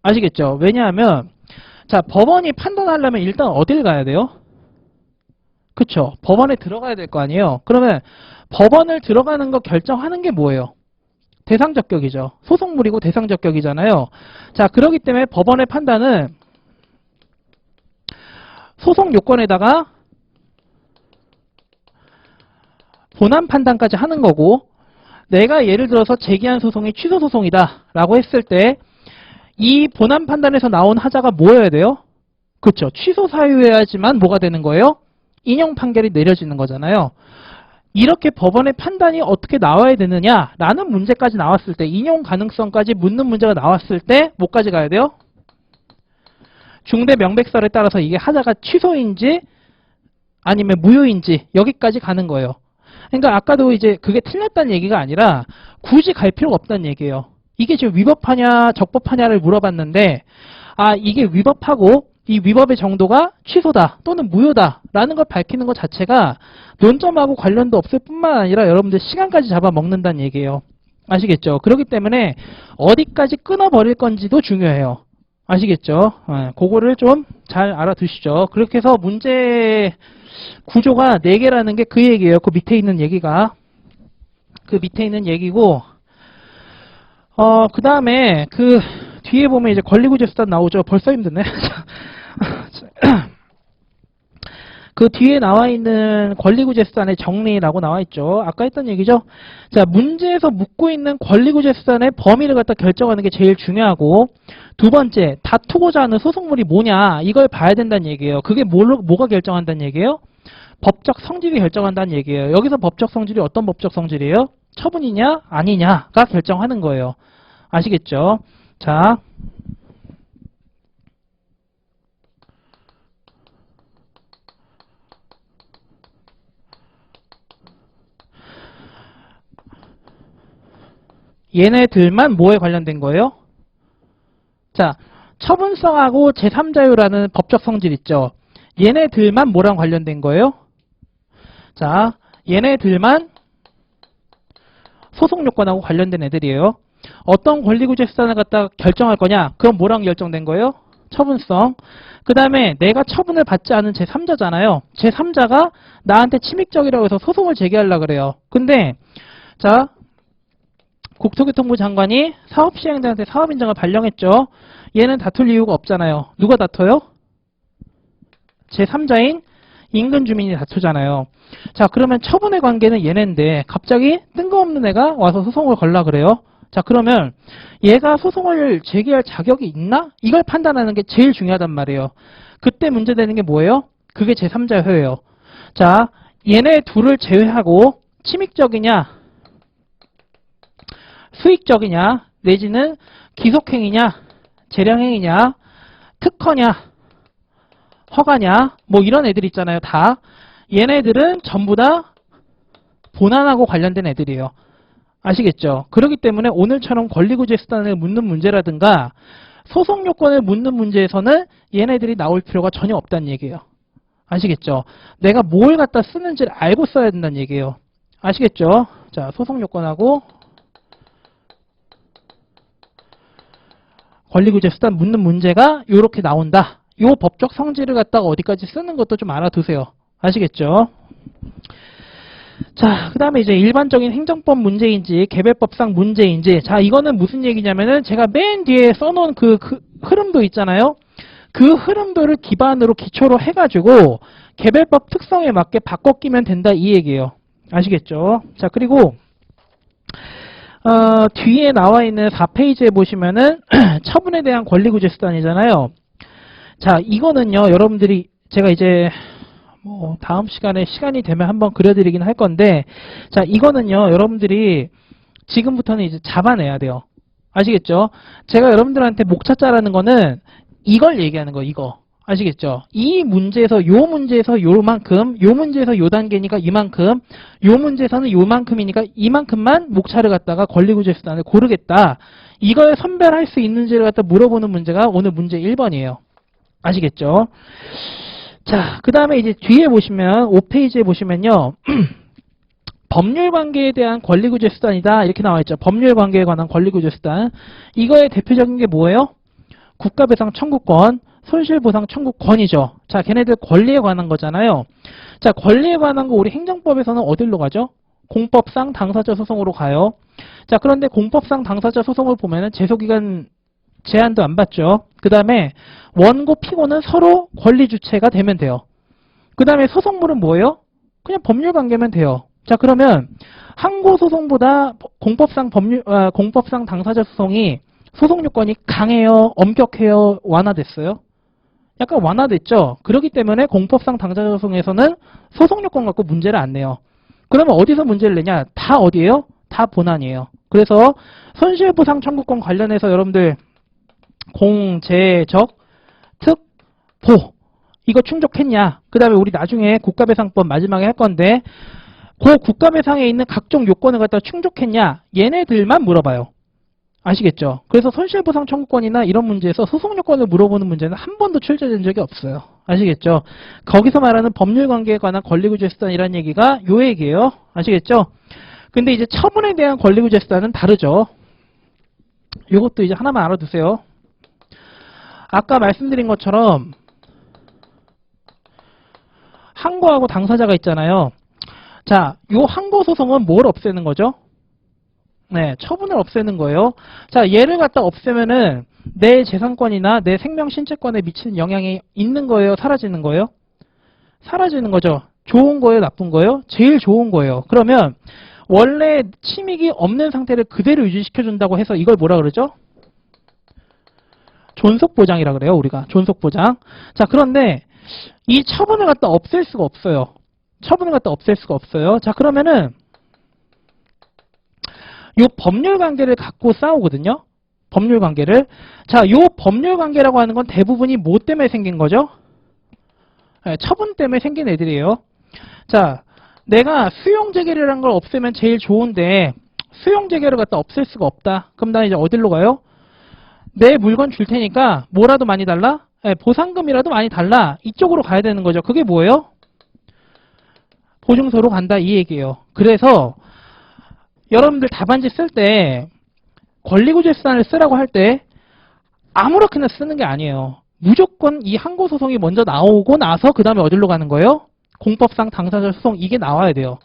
아시겠죠? 왜냐하면 자, 법원이 판단하려면 일단 어딜 가야 돼요? 그쵸? 법원에 들어가야 될 거 아니에요? 그러면 법원을 들어가는 거 결정하는 게 뭐예요? 대상적격이죠. 소송물이고 대상적격이잖아요. 자, 그렇기 때문에 법원의 판단은 소송 요건에다가 본안 판단까지 하는 거고 내가 예를 들어서 제기한 소송이 취소 소송이다 라고 했을 때 이 본안 판단에서 나온 하자가 뭐여야 돼요? 그렇죠. 취소 사유여야지만 뭐가 되는 거예요? 인용 판결이 내려지는 거잖아요. 이렇게 법원의 판단이 어떻게 나와야 되느냐라는 문제까지 나왔을 때 인용 가능성까지 묻는 문제가 나왔을 때 뭐까지 가야 돼요? 중대 명백설에 따라서 이게 하자가 취소인지 아니면 무효인지 여기까지 가는 거예요. 그러니까 아까도 이제 그게 틀렸다는 얘기가 아니라 굳이 갈 필요가 없다는 얘기예요. 이게 지금 위법하냐 적법하냐를 물어봤는데 이게 위법하고 이 위법의 정도가 취소다 또는 무효다 라는 걸 밝히는 것 자체가 논점하고 관련도 없을 뿐만 아니라 여러분들 시간까지 잡아먹는다는 얘기예요. 아시겠죠? 그렇기 때문에 어디까지 끊어버릴 건지도 중요해요. 아시겠죠? 그거를 좀 잘 알아두시죠. 그렇게 해서 문제 구조가 4개라는 게 그 얘기예요. 그 밑에 있는 얘기가. 그 밑에 있는 얘기고, 그 다음에 그 뒤에 보면 이제 권리구제 수단 나오죠. 벌써 힘드네. 그 뒤에 나와 있는 권리구제 수단의 정리라고 나와 있죠. 아까 했던 얘기죠. 자, 문제에서 묻고 있는 권리구제 수단의 범위를 갖다 결정하는 게 제일 중요하고, 두 번째, 다투고자 하는 소송물이 뭐냐, 이걸 봐야 된다는 얘기예요. 그게 뭐가 결정한다는 얘기예요? 법적 성질이 결정한다는 얘기예요. 여기서 법적 성질이 어떤 법적 성질이에요? 처분이냐 아니냐가 결정하는 거예요. 아시겠죠? 자, 얘네들만 뭐에 관련된 거예요? 자, 처분성하고 제3자유라는 법적 성질 있죠. 얘네들만 뭐랑 관련된 거예요? 자, 얘네들만 소송요건하고 관련된 애들이에요. 어떤 권리구제 수단을 갖다 결정할 거냐? 그건 뭐랑 결정된 거예요? 처분성. 그 다음에 내가 처분을 받지 않은 제3자잖아요. 제3자가 나한테 침입적이라고 해서 소송을 제기하려고 그래요. 근데 자, 국토교통부 장관이 사업시행자한테 사업인정을 발령했죠. 얘는 다툴 이유가 없잖아요. 누가 다퉈요? 제3자인 인근 주민이 다투잖아요. 자, 그러면 처분의 관계는 얘네인데 갑자기 뜬금없는 애가 와서 소송을 걸라 그래요. 자, 그러면 얘가 소송을 제기할 자격이 있나? 이걸 판단하는 게 제일 중요하단 말이에요. 그때 문제되는 게 뭐예요? 그게 제3자 효예요. 자, 얘네 둘을 제외하고 침입적이냐, 수익적이냐, 내지는 기속행위냐, 재량행위냐, 특허냐, 허가냐, 뭐 이런 애들 있잖아요. 다 얘네들은 전부 다 본안하고 관련된 애들이에요. 아시겠죠? 그렇기 때문에 오늘처럼 권리구제 수단을 묻는 문제라든가 소송 요건을 묻는 문제에서는 얘네들이 나올 필요가 전혀 없다는 얘기예요. 아시겠죠? 내가 뭘 갖다 쓰는지를 알고 써야 된다는 얘기예요. 아시겠죠? 자, 소송 요건하고 권리구제 수단 묻는 문제가 이렇게 나온다. 요 법적 성질을 갖다가 어디까지 쓰는 것도 좀 알아두세요. 아시겠죠? 자, 그 다음에 이제 일반적인 행정법 문제인지 개별법상 문제인지, 자, 이거는 무슨 얘기냐면은 제가 맨 뒤에 써놓은 그 흐름도 있잖아요. 그 흐름도를 기반으로 기초로 해가지고 개별법 특성에 맞게 바꿔 끼면 된다 이 얘기예요. 아시겠죠? 자, 그리고 뒤에 나와 있는 4페이지에 보시면은 처분에 대한 권리구제 수단이잖아요. 자, 이거는요, 여러분들이 제가 이제 뭐 다음 시간에 시간이 되면 한번 그려드리긴 할 건데, 자, 이거는요, 여러분들이 지금부터는 이제 잡아내야 돼요. 아시겠죠? 제가 여러분들한테 목 찾자라는 거는 이걸 얘기하는 거, 이거. 아시겠죠? 이 문제에서 요 문제에서 요만큼, 요 문제에서 요 단계니까 이만큼, 요 문제에서는 요만큼이니까 이만큼만 목차를 갖다가 권리구제 수단을 고르겠다. 이걸 선별할 수 있는지를 갖다 물어보는 문제가 오늘 문제 1번이에요. 아시겠죠? 자, 그 다음에 이제 뒤에 보시면 5페이지에 보시면요. 법률 관계에 대한 권리구제 수단이다 이렇게 나와 있죠. 법률 관계에 관한 권리구제 수단. 이거의 대표적인 게 뭐예요? 국가배상 청구권, 손실보상 청구권이죠. 자, 걔네들 권리에 관한 거잖아요. 자, 권리에 관한 거 우리 행정법에서는 어디로 가죠? 공법상 당사자 소송으로 가요. 자, 그런데 공법상 당사자 소송을 보면은 제소기간 제한도 안 받죠. 그 다음에 원고 피고는 서로 권리 주체가 되면 돼요. 그 다음에 소송물은 뭐예요? 그냥 법률 관계면 돼요. 자, 그러면 항고 소송보다 공법상 당사자 소송이 소송 요건이 강해요, 엄격해요, 완화됐어요? 약간 완화됐죠. 그렇기 때문에 공법상 당사자 소송에서는 소송 요건 갖고 문제를 안 내요. 그러면 어디서 문제를 내냐? 다 어디예요? 다 본안이에요. 그래서 손실보상 청구권 관련해서 여러분들 공제적 특 보 이거 충족했냐? 그 다음에 우리 나중에 국가배상법 마지막에 할 건데 그 국가배상에 있는 각종 요건을 갖다 충족했냐? 얘네들만 물어봐요. 아시겠죠? 그래서 손실보상 청구권이나 이런 문제에서 소송 요건을 물어보는 문제는 한 번도 출제된 적이 없어요. 아시겠죠? 거기서 말하는 법률관계에 관한 권리구제수단이라는 얘기가 요 얘기예요. 아시겠죠? 근데 이제 처분에 대한 권리구제수단은 다르죠. 요것도 이제 하나만 알아두세요. 아까 말씀드린 것처럼 항고하고 당사자가 있잖아요. 자, 요 항고 소송은 뭘 없애는 거죠? 네, 처분을 없애는 거예요. 자, 얘를 갖다 없애면은 내 재산권이나 내 생명 신체권에 미치는 영향이 있는 거예요? 사라지는 거예요? 사라지는 거죠. 좋은 거예요? 나쁜 거예요? 제일 좋은 거예요. 그러면 원래 침익이 없는 상태를 그대로 유지시켜준다고 해서 이걸 뭐라 그러죠? 존속보장이라 그래요, 우리가. 존속보장. 자, 그런데 이 처분을 갖다 없앨 수가 없어요. 처분을 갖다 없앨 수가 없어요. 자, 그러면은 요 법률관계를 갖고 싸우거든요. 법률관계를. 자, 요 법률관계라고 하는 건 대부분이 뭐 때문에 생긴 거죠? 네, 처분 때문에 생긴 애들이에요. 자, 내가 수용재개라는 걸 없애면 제일 좋은데 수용재개를 갖다 없앨 수가 없다. 그럼 나 이제 어디로 가요? 내 물건 줄 테니까 뭐라도 많이 달라? 네, 보상금이라도 많이 달라. 이쪽으로 가야 되는 거죠. 그게 뭐예요? 보증서로 간다 이 얘기예요. 그래서 여러분들 답안지 쓸 때 권리구제수단을 쓰라고 할 때 아무렇게나 쓰는 게 아니에요. 무조건 이 항고소송이 먼저 나오고 나서 그 다음에 어디로 가는 거예요? 공법상 당사자 소송 이게 나와야 돼요.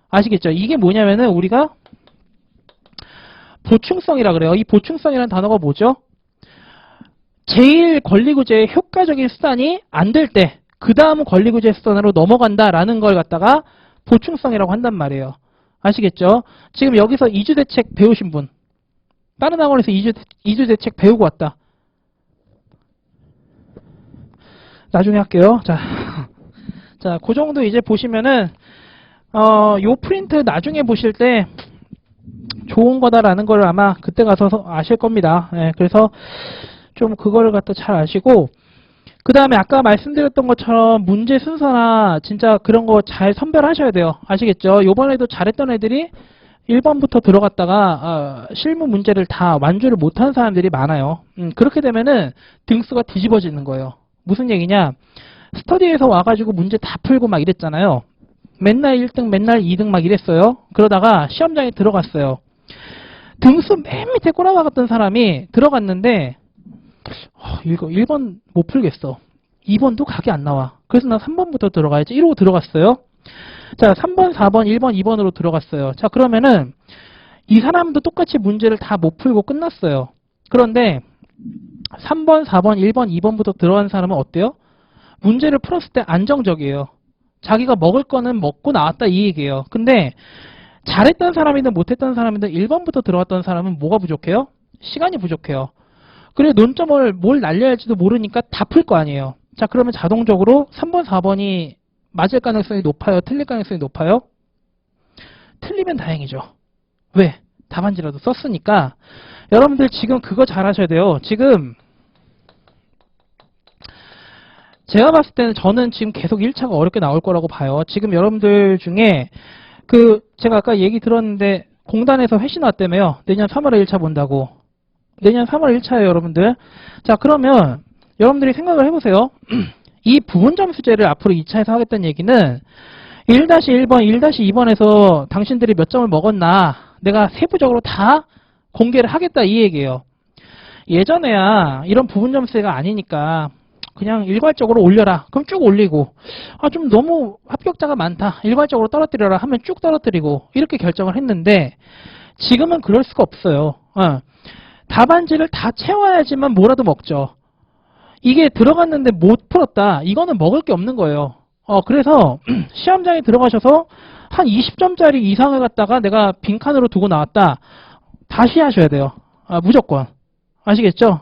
아시겠죠? 이게 뭐냐면은 우리가 보충성이라 그래요. 이 보충성이라는 단어가 뭐죠? 제일 권리구제의 효과적인 수단이 안 될 때 그 다음은 권리구제 수단으로 넘어간다라는 걸 갖다가 보충성이라고 한단 말이에요. 아시겠죠? 지금 여기서 이주대책 배우신 분 다른 학원에서 이주대책 배우고 왔다. 나중에 할게요. 자, 자, 그 정도 이제 보시면은 요 프린트 나중에 보실 때 좋은 거다라는 걸 아마 그때 가서 아실 겁니다. 예, 그래서 좀 그거를 갖다 잘 아시고 그 다음에 아까 말씀드렸던 것처럼 문제 순서나 진짜 그런 거 잘 선별하셔야 돼요. 아시겠죠? 요번에도 잘했던 애들이 1번부터 들어갔다가 실무 문제를 다 완주를 못한 사람들이 많아요. 그렇게 되면은 등수가 뒤집어지는 거예요. 무슨 얘기냐? 스터디에서 와가지고 문제 다 풀고 막 이랬잖아요. 맨날 1등, 맨날 2등 막 이랬어요. 그러다가 시험장에 들어갔어요. 등수 맨 밑에 꼬라박았던 사람이 들어갔는데 이거 1번 못 풀겠어. 2번도 각이 안 나와. 그래서 나 3번부터 들어가야지. 이러고 들어갔어요. 자, 3번, 4번, 1번, 2번으로 들어갔어요. 자, 그러면은 이 사람도 똑같이 문제를 다 못 풀고 끝났어요. 그런데 3번, 4번, 1번, 2번부터 들어간 사람은 어때요? 문제를 풀었을 때 안정적이에요. 자기가 먹을 거는 먹고 나왔다 이 얘기예요. 근데 잘했던 사람이든 못했던 사람이든 1번부터 들어갔던 사람은 뭐가 부족해요? 시간이 부족해요. 그래 논점을 뭘 날려야 할지도 모르니까 다 풀 거 아니에요. 자, 그러면 자동적으로 3번, 4번이 맞을 가능성이 높아요? 틀릴 가능성이 높아요? 틀리면 다행이죠. 왜? 답안지라도 썼으니까. 여러분들 지금 그거 잘 하셔야 돼요. 지금 제가 봤을 때는 저는 지금 계속 1차가 어렵게 나올 거라고 봐요. 지금 여러분들 중에 제가 아까 얘기 들었는데 공단에서 회신 왔다며요. 내년 3월에 1차 본다고. 내년 3월 1차예요, 여러분들. 자, 그러면 여러분들이 생각을 해보세요. 이 부분점수제를 앞으로 2차에서 하겠다는 얘기는 1-1번, 1-2번에서 당신들이 몇 점을 먹었나 내가 세부적으로 다 공개를 하겠다 이 얘기예요. 예전에야 이런 부분점수제가 아니니까 그냥 일괄적으로 올려라. 그럼 쭉 올리고 좀 너무 합격자가 많다. 일괄적으로 떨어뜨려라 하면 쭉 떨어뜨리고 이렇게 결정을 했는데 지금은 그럴 수가 없어요. 답안지를 다 채워야지만 뭐라도 먹죠. 이게 들어갔는데 못 풀었다. 이거는 먹을 게 없는 거예요. 그래서 시험장에 들어가셔서 한 20점짜리 이상을 갖다가 내가 빈칸으로 두고 나왔다. 다시 하셔야 돼요. 무조건. 아시겠죠?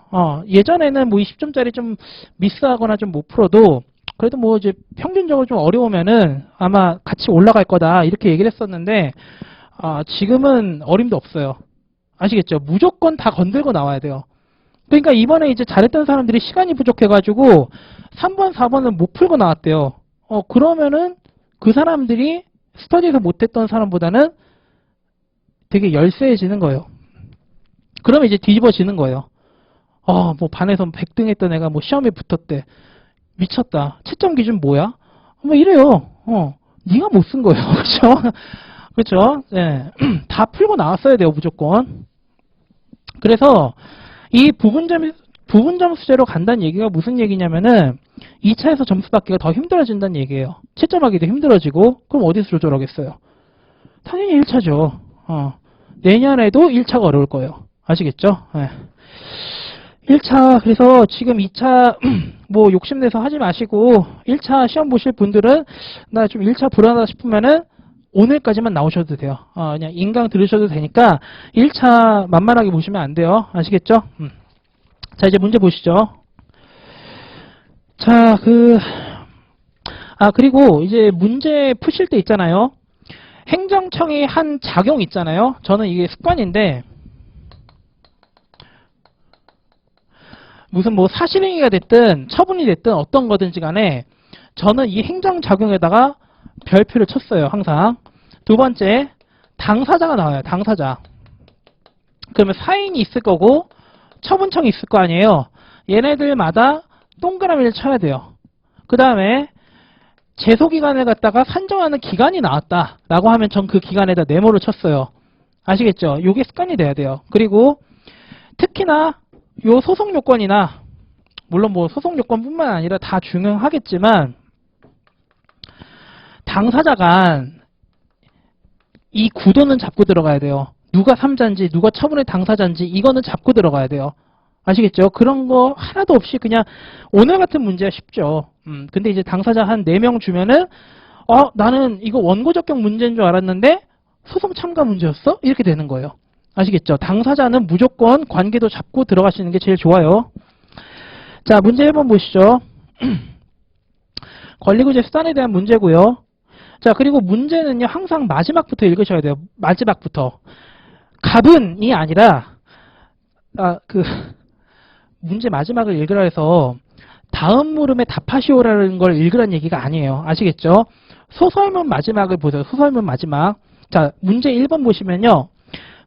예전에는 뭐 20점짜리 좀 미스하거나 좀 못 풀어도 그래도 뭐 이제 평균적으로 좀 어려우면은 아마 같이 올라갈 거다. 이렇게 얘기를 했었는데 지금은 어림도 없어요. 아시겠죠? 무조건 다 건들고 나와야 돼요. 그러니까 이번에 이제 잘했던 사람들이 시간이 부족해가지고 3번, 4번은 못 풀고 나왔대요. 그러면은 그 사람들이 스터디에서 못했던 사람보다는 되게 열세해지는 거예요. 그러면 이제 뒤집어지는 거예요. 뭐 반에서 100등 했던 애가 뭐 시험에 붙었대. 미쳤다. 채점 기준 뭐야? 뭐 이래요. 네가 못 쓴 거예요. 그렇죠? 그렇죠? 네. 다 풀고 나왔어야 돼요, 무조건. 그래서 이 부분점수제로 간다는 얘기가 무슨 얘기냐면은 2차에서 점수 받기가 더 힘들어진다는 얘기예요. 채점하기도 힘들어지고 그럼 어디서 조절하겠어요? 당연히 1차죠. 내년에도 1차가 어려울 거예요. 아시겠죠? 네. 1차 그래서 지금 2차 뭐 욕심내서 하지 마시고 1차 시험 보실 분들은 나 좀 1차 불안하다 싶으면은 오늘까지만 나오셔도 돼요. 그냥 인강 들으셔도 되니까 1차 만만하게 보시면 안 돼요. 아시겠죠? 자, 이제 문제 보시죠. 자, 그리고 이제 문제 푸실 때 있잖아요. 행정청이 한 작용 있잖아요. 저는 이게 습관인데, 무슨 뭐 사실행위가 됐든 처분이 됐든 어떤 거든지 간에 저는 이 행정작용에다가 별표를 쳤어요. 항상. 두 번째, 당사자가 나와요. 당사자. 그러면 사인이 있을 거고 처분청이 있을 거 아니에요. 얘네들마다 동그라미를 쳐야 돼요. 그 다음에 제소기간을 갖다가 산정하는 기간이 나왔다라고 하면 전 그 기간에다 네모를 쳤어요. 아시겠죠? 요게 습관이 돼야 돼요. 그리고 특히나 요 소송요건이나 물론 뭐 소송요건뿐만 아니라 다 중요하겠지만 당사자가 이 구도는 잡고 들어가야 돼요. 누가 3자인지 누가 처분의 당사자인지 이거는 잡고 들어가야 돼요. 아시겠죠? 그런 거 하나도 없이 그냥 오늘 같은 문제야 쉽죠. 근데 이제 당사자 한 4명 주면은 나는 이거 원고 적격 문제인 줄 알았는데 소송 참가 문제였어? 이렇게 되는 거예요. 아시겠죠? 당사자는 무조건 관계도 잡고 들어가시는 게 제일 좋아요. 자, 문제 1번 보시죠. 권리구제 수단에 대한 문제고요. 자, 그리고 문제는요, 항상 마지막부터 읽으셔야 돼요. 마지막부터. 갑은이 아니라, 문제 마지막을 읽으라 해서, 다음 물음에 답하시오라는 걸 읽으라는 얘기가 아니에요. 아시겠죠? 소설문 마지막을 보세요. 소설문 마지막. 자, 문제 1번 보시면요.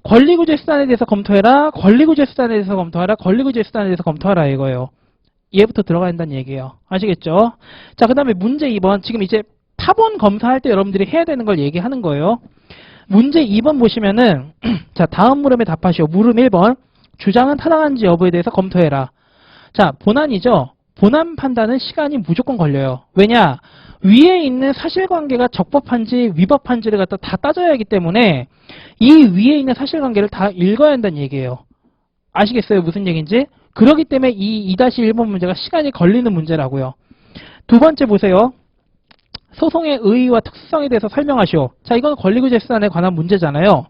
권리구제 수단에 대해서 검토해라. 권리구제 수단에 대해서 검토하라. 권리구제 수단에 대해서 검토하라 이거예요. 얘부터 들어가야 한다는 얘기예요. 아시겠죠? 자, 그 다음에 문제 2번. 지금 이제 타본 검사할 때 여러분들이 해야 되는 걸 얘기하는 거예요. 문제 2번 보시면은 자, 다음 물음에 답하시오. 물음 1번. 주장은 타당한지 여부에 대해서 검토해라. 자, 본안이죠. 본안 판단은 시간이 무조건 걸려요. 왜냐? 위에 있는 사실관계가 적법한지 위법한지를 갖다 다 따져야 하기 때문에 이 위에 있는 사실관계를 다 읽어야 한다는 얘기예요. 아시겠어요? 무슨 얘기인지? 그렇기 때문에 이 2-1번 문제가 시간이 걸리는 문제라고요. 두 번째 보세요. 소송의 의의와 특수성에 대해서 설명하시오. 자, 이건 권리구제 수단에 관한 문제잖아요.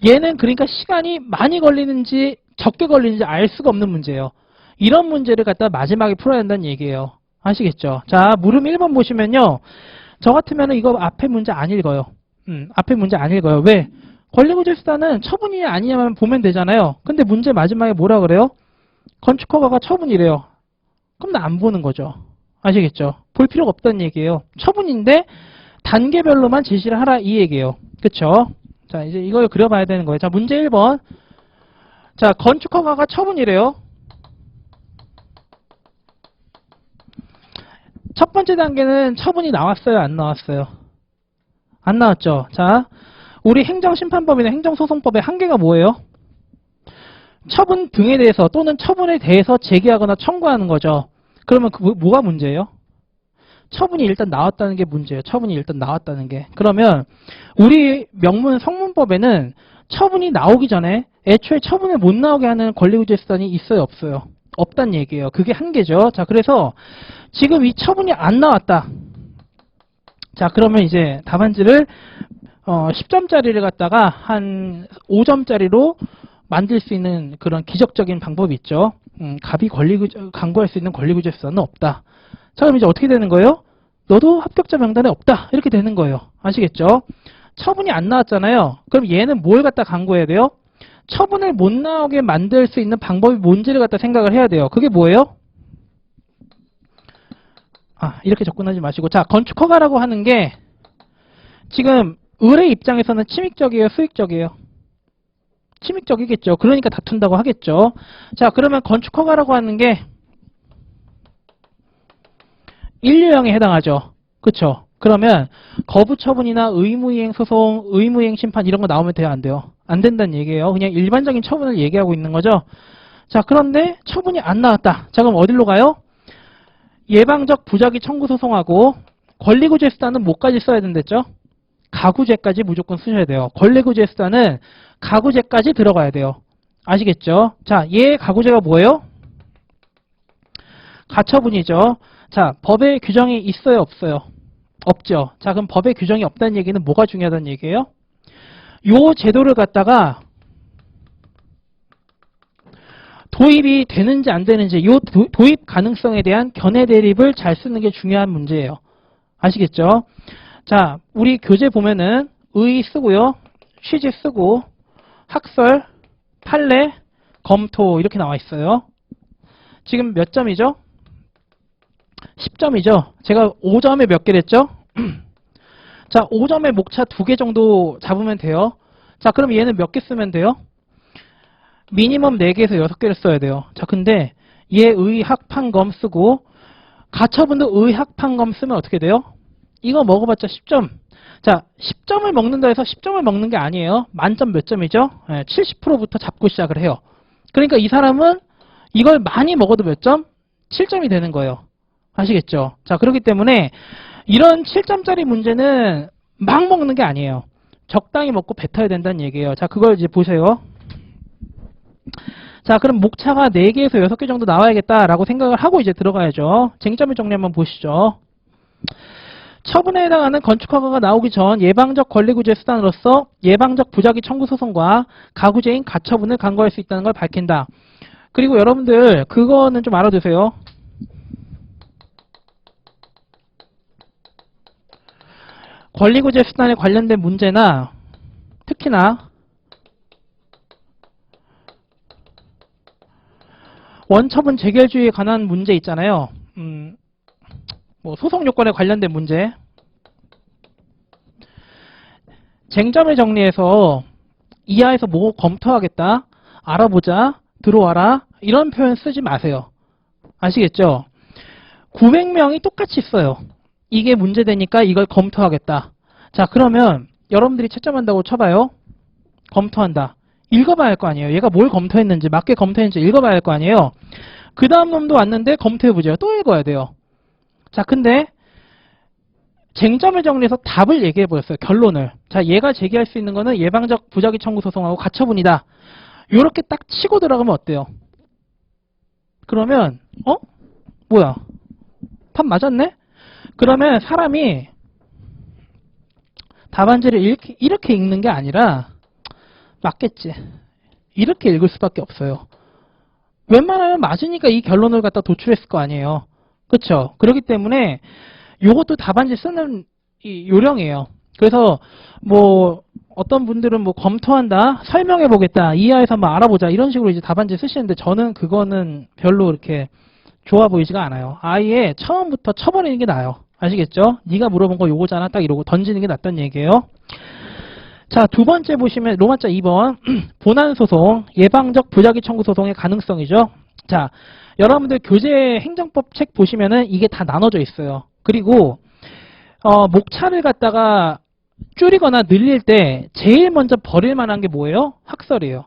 얘는 그러니까 시간이 많이 걸리는지 적게 걸리는지 알 수가 없는 문제예요. 이런 문제를 갖다 마지막에 풀어야 한다는 얘기예요. 아시겠죠? 자, 물음 1번 보시면요. 저 같으면 이거 앞에 문제 안 읽어요. 앞에 문제 안 읽어요. 왜? 권리구제 수단은 처분이냐 아니냐만 보면 되잖아요. 근데 문제 마지막에 뭐라 그래요? 건축허가가 처분이래요. 그럼 나 안 보는 거죠. 아시겠죠? 볼 필요가 없다는 얘기예요. 처분인데 단계별로만 제시를 하라 이 얘기예요. 그쵸? 자, 이제 이걸 그려봐야 되는 거예요. 자, 문제 1번. 자, 건축허가가 처분이래요. 첫 번째 단계는 처분이 나왔어요? 안 나왔어요? 안 나왔죠? 자, 우리 행정심판법이나 행정소송법의 한계가 뭐예요? 처분 등에 대해서 또는 처분에 대해서 제기하거나 청구하는 거죠. 그러면 뭐가 문제예요? 처분이 일단 나왔다는 게 문제예요. 처분이 일단 나왔다는 게. 그러면 우리 명문 성문법에는 처분이 나오기 전에 애초에 처분을 못 나오게 하는 권리구제 수단이 있어요? 없어요? 없단 얘기예요. 그게 한계죠. 자, 그래서 지금 이 처분이 안 나왔다. 자, 그러면 이제 답안지를 10점짜리를 갖다가 한 5점짜리로 만들 수 있는 그런 기적적인 방법이 있죠. 갑이 강구할 수 있는 권리구제 수단은 없다. 자, 그럼 이제 어떻게 되는 거예요? 너도 합격자 명단에 없다. 이렇게 되는 거예요. 아시겠죠? 처분이 안 나왔잖아요. 그럼 얘는 뭘 갖다 강구해야 돼요? 처분을 못 나오게 만들 수 있는 방법이 뭔지를 갖다 생각을 해야 돼요. 그게 뭐예요? 이렇게 접근하지 마시고. 자, 건축허가라고 하는 게 지금 을의 입장에서는 침익적이에요, 수익적이에요? 침익적이겠죠. 그러니까 다툰다고 하겠죠. 자, 그러면 건축허가라고 하는 게 인류형에 해당하죠. 그쵸? 그러면 거부 처분이나 의무이행 소송, 의무이행 심판 이런 거 나오면 돼요, 안 돼요? 안 된다는 얘기예요. 그냥 일반적인 처분을 얘기하고 있는 거죠. 자, 그런데 처분이 안 나왔다. 자, 그럼 어디로 가요? 예방적 부작위 청구 소송하고 권리구제 수단은 뭐까지 써야 된댔죠? 가구제까지 무조건 쓰셔야 돼요. 권리구제 수단은 가구제까지 들어가야 돼요. 아시겠죠? 자, 얘 가구제가 뭐예요? 가처분이죠. 자, 법에 규정이 있어요, 없어요? 없죠. 자, 그럼 법에 규정이 없다는 얘기는 뭐가 중요하다는 얘기예요? 요 제도를 갖다가 도입이 되는지 안 되는지 요 도입 가능성에 대한 견해 대립을 잘 쓰는 게 중요한 문제예요. 아시겠죠? 자, 우리 교재 보면은 의 쓰고요. 취지 쓰고 학설, 판례, 검토 이렇게 나와 있어요. 지금 몇 점이죠? 10점이죠. 제가 5점에 몇 개를 했죠? 자, 5점에 목차 2개 정도 잡으면 돼요. 자, 그럼 얘는 몇 개 쓰면 돼요? 미니멈 4개에서 6개를 써야 돼요. 자, 근데 얘 의학판검 쓰고 가처분도 의학판검 쓰면 어떻게 돼요? 이거 먹어봤자 10점. 자, 10점을 먹는다 해서 10점을 먹는 게 아니에요. 만점 몇 점이죠? 70%부터 잡고 시작을 해요. 그러니까 이 사람은 이걸 많이 먹어도 몇 점? 7점이 되는 거예요. 아시겠죠? 자, 그렇기 때문에 이런 7점짜리 문제는 막 먹는 게 아니에요. 적당히 먹고 뱉어야 된다는 얘기예요. 자, 그걸 이제 보세요. 자, 그럼 목차가 4개에서 6개 정도 나와야겠다라고 생각을 하고 이제 들어가야죠. 쟁점의 정리 한번 보시죠. 처분에 해당하는 건축허가가 나오기 전 예방적 권리구제 수단으로서 예방적 부작위 청구 소송과 가구제인 가처분을 강구할 수 있다는 걸 밝힌다. 그리고 여러분들 그거는 좀 알아두세요. 권리구제 수단에 관련된 문제나 특히나 원처분 재결주의에 관한 문제 있잖아요. 뭐 소송 요건에 관련된 문제. 쟁점을 정리해서 이하에서 뭐 검토하겠다, 알아보자, 들어와라 이런 표현 쓰지 마세요. 아시겠죠? 900명이 똑같이 써요. 이게 문제되니까 이걸 검토하겠다. 자, 그러면 여러분들이 채점한다고 쳐봐요. 검토한다. 읽어봐야 할 거 아니에요. 얘가 뭘 검토했는지, 맞게 검토했는지 읽어봐야 할 거 아니에요. 그 다음 놈도 왔는데 검토해보죠. 또 읽어야 돼요. 자, 근데 쟁점을 정리해서 답을 얘기해버렸어요. 결론을. 자, 얘가 제기할 수 있는 거는 예방적 부작위 청구 소송하고 가처분이다. 요렇게 딱 치고 들어가면 어때요? 그러면 뭐야? 답 맞았네? 그러면 사람이 답안지를 이렇게 읽는 게 아니라 맞겠지. 이렇게 읽을 수밖에 없어요. 웬만하면 맞으니까 이 결론을 갖다 도출했을 거 아니에요. 그렇죠? 그렇기 때문에 요것도 답안지 쓰는 이 요령이에요. 그래서 뭐 어떤 분들은 뭐 검토한다, 설명해 보겠다, 이하에서 뭐 알아보자 이런 식으로 이제 답안지 쓰시는데 저는 그거는 별로 이렇게 좋아 보이지가 않아요. 아예 처음부터 쳐버리는 게 나아요. 아시겠죠? 네가 물어본 거 요거잖아 딱 이러고 던지는 게 낫다는 얘기예요. 자, 두 번째 보시면 로마자 2번 본안소송, 예방적 부작위 청구 소송의 가능성이죠. 자, 여러분들 교재 행정법 책 보시면은 이게 다 나눠져 있어요. 그리고 목차를 갖다가 줄이거나 늘릴 때 제일 먼저 버릴 만한 게 뭐예요? 학설이에요.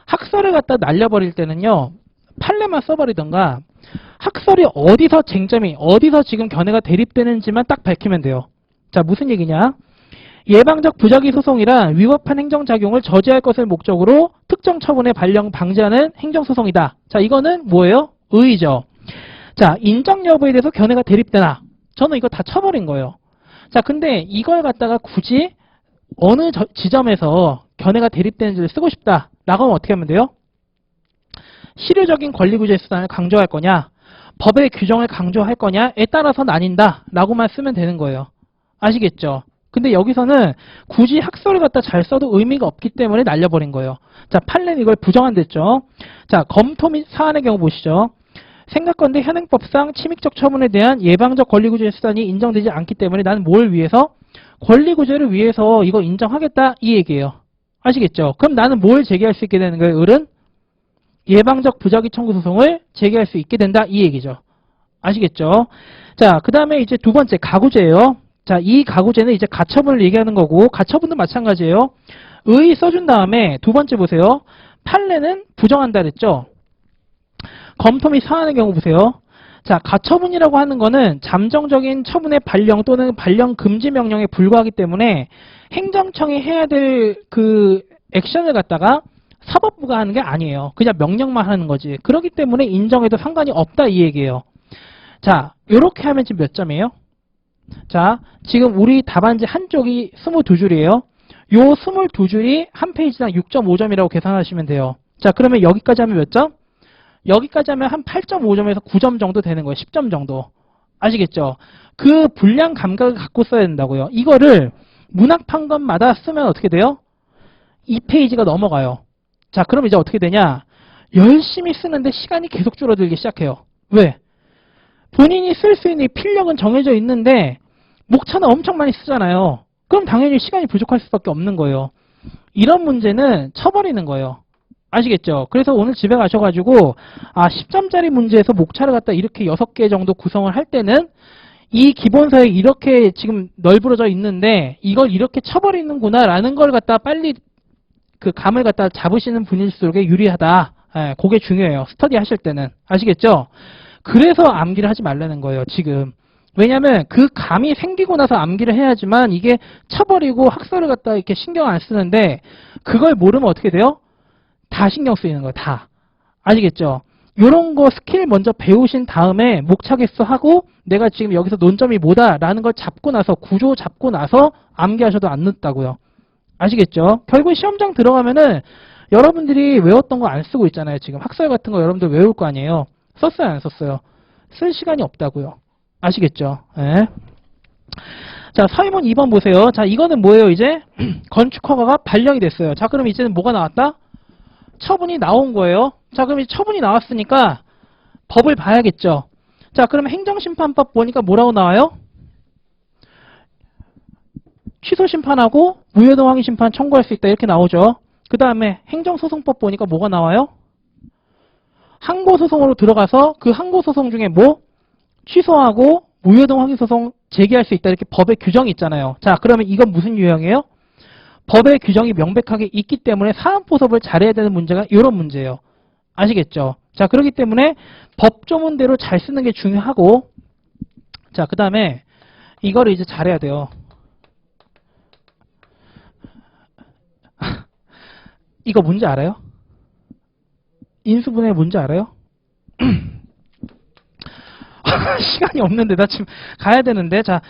학설을 갖다 날려버릴 때는요, 판례만 써버리던가 학설이 어디서 쟁점이, 어디서 지금 견해가 대립되는지만 딱 밝히면 돼요. 자, 무슨 얘기냐? 예방적 부작위 소송이란 위법한 행정작용을 저지할 것을 목적으로 특정 처분의 발령 방지하는 행정소송이다. 자, 이거는 뭐예요? 의의죠. 자, 인정 여부에 대해서 견해가 대립되나? 저는 이거 다 쳐버린 거예요. 자, 근데 이걸 갖다가 굳이 어느 지점에서 견해가 대립되는지를 쓰고 싶다라고 하면 어떻게 하면 돼요? 실효적인 권리구제 수단을 강조할 거냐, 법의 규정을 강조할 거냐에 따라서 나뉜다 라고만 쓰면 되는 거예요. 아시겠죠? 근데 여기서는 굳이 학설을 갖다 잘 써도 의미가 없기 때문에 날려버린 거예요. 자, 판례는 이걸 부정한댔죠. 자, 검토 및 사안의 경우 보시죠. 생각건대 현행법상 침익적 처분에 대한 예방적 권리구제 수단이 인정되지 않기 때문에 나는 뭘 위해서? 권리구제를 위해서 이거 인정하겠다 이 얘기예요. 아시겠죠? 그럼 나는 뭘 제기할 수 있게 되는 거예요? 을은 예방적 부작위 청구 소송을 제기할 수 있게 된다 이 얘기죠. 아시겠죠? 자, 그 다음에 이제 두 번째 가구제예요. 자, 이 가구제는 이제 가처분을 얘기하는 거고 가처분도 마찬가지예요. 의 써준 다음에 두 번째 보세요. 판례는 부정한다 그랬죠? 검토 및 사안의 경우 보세요. 자, 가처분이라고 하는 거는 잠정적인 처분의 발령 또는 발령 금지 명령에 불과하기 때문에 행정청이 해야 될 그 액션을 갖다가 사법부가 하는 게 아니에요. 그냥 명령만 하는 거지. 그렇기 때문에 인정해도 상관이 없다 이 얘기예요. 자, 요렇게 하면 지금 몇 점이에요? 자, 지금 우리 답안지 한쪽이 22줄이에요. 요 22줄이 한 페이지당 6.5점이라고 계산하시면 돼요. 자, 그러면 여기까지 하면 몇 점? 여기까지 하면 한 8.5점에서 9점 정도 되는 거예요. 10점 정도. 아시겠죠? 그 분량 감각을 갖고 써야 된다고요. 이거를 문학 판검마다 쓰면 어떻게 돼요? 2페이지가 넘어가요. 자, 그럼 이제 어떻게 되냐? 열심히 쓰는데 시간이 계속 줄어들기 시작해요. 왜? 본인이 쓸 수 있는 필력은 정해져 있는데 목차는 엄청 많이 쓰잖아요. 그럼 당연히 시간이 부족할 수밖에 없는 거예요. 이런 문제는 쳐버리는 거예요. 아시겠죠? 그래서 오늘 집에 가셔가지고 10점짜리 문제에서 목차를 갖다 이렇게 6개 정도 구성을 할 때는 이 기본서에 이렇게 지금 널브러져 있는데 이걸 이렇게 쳐버리는구나 라는 걸 갖다 빨리 그 감을 갖다 잡으시는 분일수록 유리하다. 예, 그게 중요해요. 스터디 하실 때는. 아시겠죠? 그래서 암기를 하지 말라는 거예요, 지금. 왜냐면 그 감이 생기고 나서 암기를 해야지만 이게 쳐버리고 학설을 갖다 이렇게 신경 안 쓰는데 그걸 모르면 어떻게 돼요? 다 신경 쓰이는 거예요, 다. 아시겠죠? 요런 거 스킬 먼저 배우신 다음에 목차겠어 하고 내가 지금 여기서 논점이 뭐다라는 걸 잡고 나서 구조 잡고 나서 암기하셔도 안 늦다고요. 아시겠죠? 결국 시험장 들어가면은 여러분들이 외웠던 거 안 쓰고 있잖아요. 지금 학설 같은 거 여러분들 외울 거 아니에요. 썼어요, 안 썼어요? 쓸 시간이 없다고요. 아시겠죠? 네. 자, 서의문 2번 보세요. 자, 이거는 뭐예요, 이제? 건축 허가가 발령이 됐어요. 자, 그럼 이제는 뭐가 나왔다? 처분이 나온 거예요. 자, 그럼 이제 처분이 나왔으니까 법을 봐야겠죠. 자, 그러면 행정심판법 보니까 뭐라고 나와요? 취소심판하고 무효동 항의심판 청구할 수 있다 이렇게 나오죠. 그 다음에 행정소송법 보니까 뭐가 나와요? 항고소송으로 들어가서 그 항고소송 중에 뭐? 취소하고 무효동 항의소송 제기할 수 있다 이렇게 법에 규정이 있잖아요. 자, 그러면 이건 무슨 유형이에요? 법의 규정이 명백하게 있기 때문에 사안포섭을 잘해야 되는 문제가 이런 문제예요. 아시겠죠? 자, 그렇기 때문에 법조문대로 잘 쓰는 게 중요하고 자, 그 다음에 이거를 이제 잘해야 돼요. 이거 뭔지 알아요? 인수분해 뭔지 알아요? 시간이 없는데 나 지금 가야 되는데 자,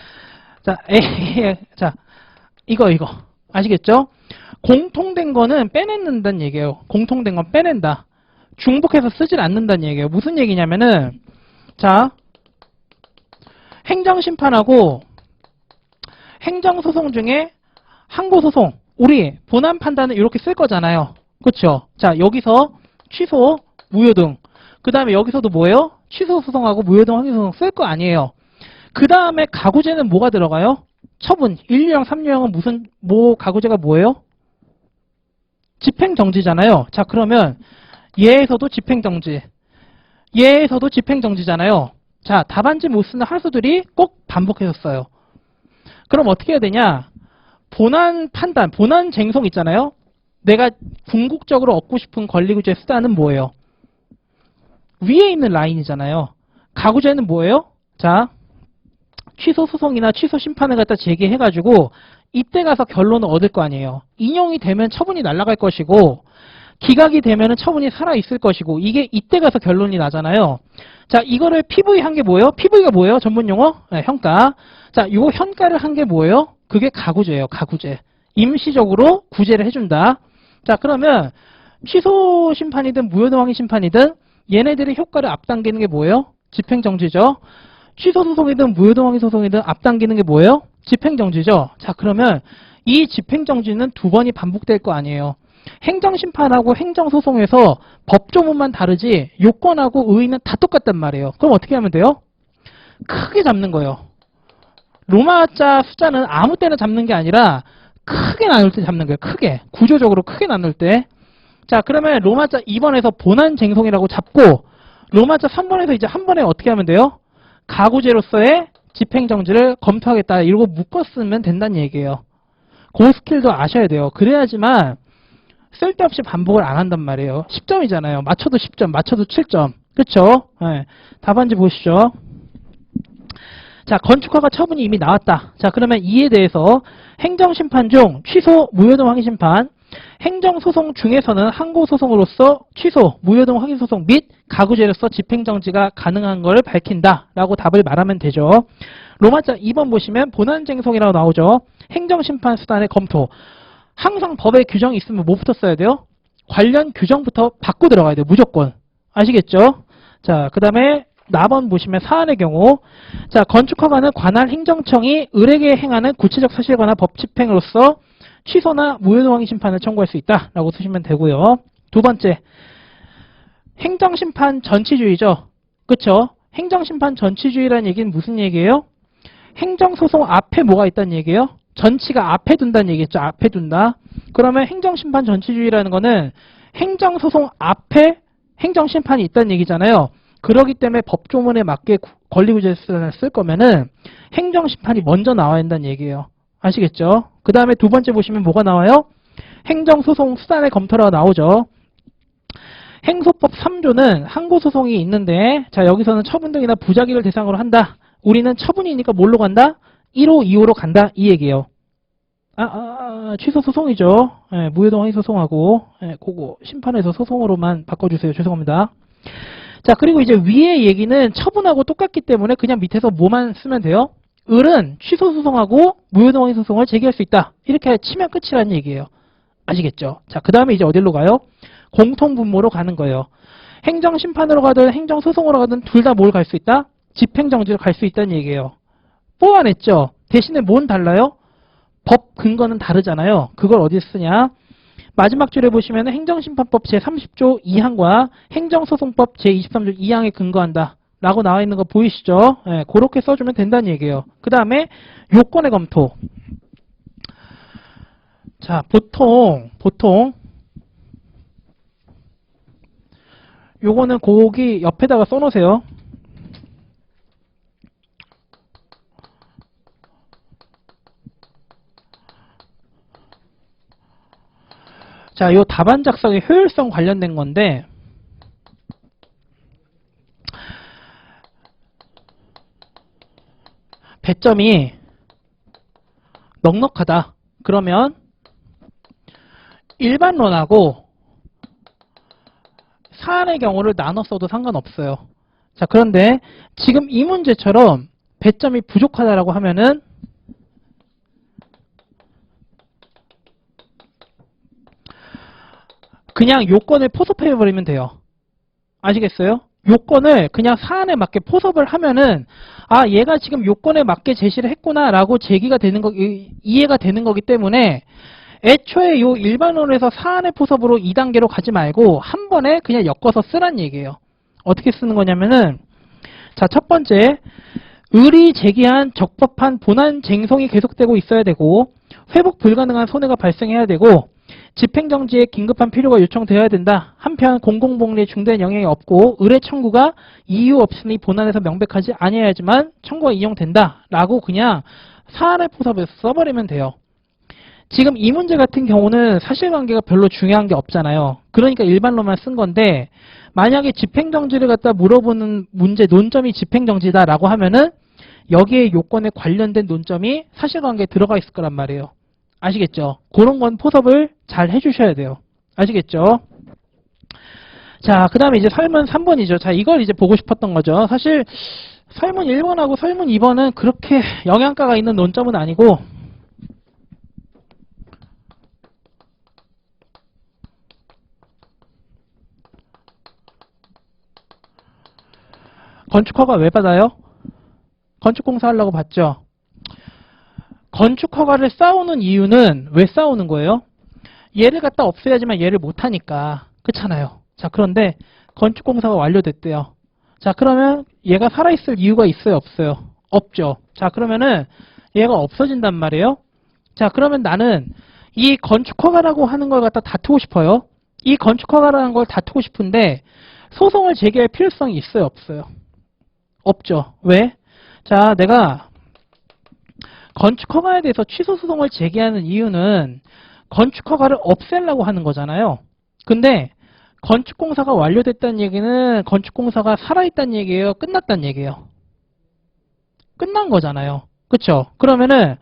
이거 아시겠죠? 공통된 거는 빼낸다는 얘기예요. 공통된 건 빼낸다. 중복해서 쓰질 않는다는 얘기예요. 무슨 얘기냐면은 자, 행정심판하고 행정소송 중에 항고소송 우리 본안 판단은 이렇게 쓸 거잖아요. 그렇죠? 자, 여기서 취소, 무효등. 그 다음에 여기서도 뭐예요? 취소 소송하고 무효등 항의소송 쓸 거 아니에요. 그 다음에 가구제는 뭐가 들어가요? 처분. 1유형, 3유형은 무슨 가구제가 뭐예요? 집행정지잖아요. 자, 그러면 얘에서도 집행정지. 얘에서도 집행정지잖아요. 자, 답안지 못 쓰는 하수들이 꼭 반복해서 써요. 그럼 어떻게 해야 되냐? 본안 판단, 본안 쟁송 있잖아요. 내가 궁극적으로 얻고 싶은 권리구제 수단은 뭐예요? 위에 있는 라인이잖아요. 가구제는 뭐예요? 자, 취소 소송이나 취소 심판을 갖다 제기해가지고 이때 가서 결론을 얻을 거 아니에요. 인용이 되면 처분이 날아갈 것이고 기각이 되면 처분이 살아있을 것이고 이게 이때 가서 결론이 나잖아요. 자, 이거를 PV 한 게 뭐예요? PV가 뭐예요? 전문용어? 네, 현가. 자, 요 현가를 한 게 뭐예요? 그게 가구제예요. 가구제. 임시적으로 구제를 해준다. 자, 그러면 취소 심판이든 무효동 항의 심판이든 얘네들의 효과를 앞당기는 게 뭐예요? 집행정지죠. 취소 소송이든 무효동 항의 소송이든 앞당기는 게 뭐예요? 집행정지죠. 자, 그러면 이 집행정지는 두 번이 반복될 거 아니에요. 행정심판하고 행정소송에서 법조문만 다르지 요건하고 의의는 다 똑같단 말이에요. 그럼 어떻게 하면 돼요? 크게 잡는 거예요. 로마자 숫자는 아무 때나 잡는 게 아니라 크게 나눌 때 잡는 거예요. 크게. 구조적으로 크게 나눌 때. 자, 그러면 로마자 2번에서 본안쟁송이라고 잡고 로마자 3번에서 이제 한 번에 어떻게 하면 돼요? 가구제로서의 집행정지를 검토하겠다. 이러고 묶어 쓰면 된다는 얘기예요. 그 스킬도 아셔야 돼요. 그래야지만 쓸데없이 반복을 안 한단 말이에요. 10점이잖아요. 맞춰도 10점, 맞춰도 7점. 그쵸? 네. 답안지 보시죠. 자, 건축허가 처분이 이미 나왔다. 자, 그러면 이에 대해서 행정심판 중 취소, 무효동 확인심판, 행정소송 중에서는 항고소송으로서 취소, 무효동 확인소송 및 가구제로서 집행정지가 가능한 것을 밝힌다 라고 답을 말하면 되죠. 로마자 2번 보시면 본안쟁송이라고 나오죠. 행정심판 수단의 검토. 항상 법에 규정이 있으면 뭐부터 써야 돼요? 관련 규정부터 받고 들어가야 돼요. 무조건. 아시겠죠? 자, 그 다음에 4번 보시면 사안의 경우, 자, 건축허가는 관할 행정청이 을에게 행하는 구체적 사실관한 법집행으로서 취소나 무효동 확인 심판을 청구할 수 있다라고 쓰시면 되고요. 두 번째, 행정심판 전치주의죠. 그쵸? 행정심판 전치주의라는 얘기는 무슨 얘기예요? 행정소송 앞에 뭐가 있다는 얘기예요? 전치가 앞에 둔다는 얘기겠죠. 앞에 둔다. 그러면 행정심판 전치주의라는 거는 행정소송 앞에 행정심판이 있다는 얘기잖아요. 그러기 때문에 법조문에 맞게 권리구제수단을 쓸 거면은 행정심판이 먼저 나와야 한다는 얘기예요. 아시겠죠? 그 다음에 두 번째 보시면 뭐가 나와요? 행정소송 수단의 검토라고 나오죠. 행소법 3조는 항고소송이 있는데, 자, 여기서는 처분 등이나 부작위를 대상으로 한다. 우리는 처분이니까 뭘로 간다? 1호, 2호로 간다. 이 얘기예요. 취소 소송이죠. 예, 무효동 확인 소송하고, 예, 그거 심판에서 소송으로만 바꿔주세요. 죄송합니다. 자, 그리고 이제 위의 얘기는 처분하고 똑같기 때문에 그냥 밑에서 뭐만 쓰면 돼요? 을은 취소 소송하고 무효동 확인 소송을 제기할 수 있다. 이렇게 치면 끝이라는 얘기예요. 아시겠죠? 자, 그 다음에 이제 어디로 가요? 공통분모로 가는 거예요. 행정심판으로 가든 행정소송으로 가든 둘 다 뭘 갈 수 있다? 집행정지로 갈 수 있다는 얘기예요. 뽑아냈죠? 대신에 뭔 달라요? 법 근거는 다르잖아요. 그걸 어디 쓰냐? 마지막 줄에 보시면 행정심판법 제30조 2항과 행정소송법 제23조 2항에 근거한다 라고 나와 있는 거 보이시죠? 예, 그렇게 써주면 된다는 얘기예요. 그 다음에 요건의 검토. 자, 보통 요거는 거기 옆에다가 써놓으세요. 자, 요 답안 작성의 효율성 관련된 건데, 배점이 넉넉하다. 그러면 일반론하고 사안의 경우를 나눠 써도 상관없어요. 자, 그런데 지금 이 문제처럼 배점이 부족하다라고 하면은 그냥 요건을 포섭해버리면 돼요. 아시겠어요? 요건을 그냥 사안에 맞게 포섭을 하면은 아, 얘가 지금 요건에 맞게 제시를 했구나 라고 이해가 되는 거기 때문에 애초에 요 일반론에서 사안의 포섭으로 2단계로 가지 말고 한 번에 그냥 엮어서 쓰란 얘기예요. 어떻게 쓰는 거냐면은, 자, 첫 번째, 을이 제기한 적법한 본안 쟁송이 계속되고 있어야 되고 회복 불가능한 손해가 발생해야 되고 집행정지에 긴급한 필요가 요청되어야 된다. 한편 공공복리에 중대한 영향이 없고 을의 청구가 이유 없으니 본안에서 명백하지 아니해야지만 청구가 인용된다 라고 그냥 사안의 포섭에서 써버리면 돼요. 지금 이 문제 같은 경우는 사실관계가 별로 중요한 게 없잖아요. 그러니까 일반론만 쓴 건데 만약에 집행정지를 갖다 물어보는 문제 논점이 집행정지다라고 하면은 여기에 요건에 관련된 논점이 사실관계에 들어가 있을 거란 말이에요. 아시겠죠? 그런 건 포섭을 잘 해주셔야 돼요. 아시겠죠? 자, 그 다음에 이제 설문 3번이죠. 자, 이걸 이제 보고 싶었던 거죠. 사실 설문 1번하고 설문 2번은 그렇게 영양가가 있는 논점은 아니고 건축허가 왜 받아요? 건축공사 하려고 받죠. 건축허가를 쌓아오는 이유는 왜 쌓아오는 거예요? 얘를 갖다 없애야지만 얘를 못하니까. 그렇잖아요. 자, 그런데 건축공사가 완료됐대요. 자, 그러면 얘가 살아있을 이유가 있어요? 없어요? 없죠. 자, 그러면은 얘가 없어진단 말이에요. 자, 그러면 나는 이 건축허가라고 하는 걸 갖다 다투고 싶어요. 이 건축허가라는 걸 다투고 싶은데 소송을 제기할 필요성이 있어요, 없어요? 없죠. 왜? 자, 내가 건축허가에 대해서 취소 소송을 제기하는 이유는 건축허가를 없애려고 하는 거잖아요. 근데 건축공사가 완료됐다는 얘기는 건축공사가 살아있다는 얘기예요? 끝났다는 얘기예요? 끝난 거잖아요. 그쵸? 그러면은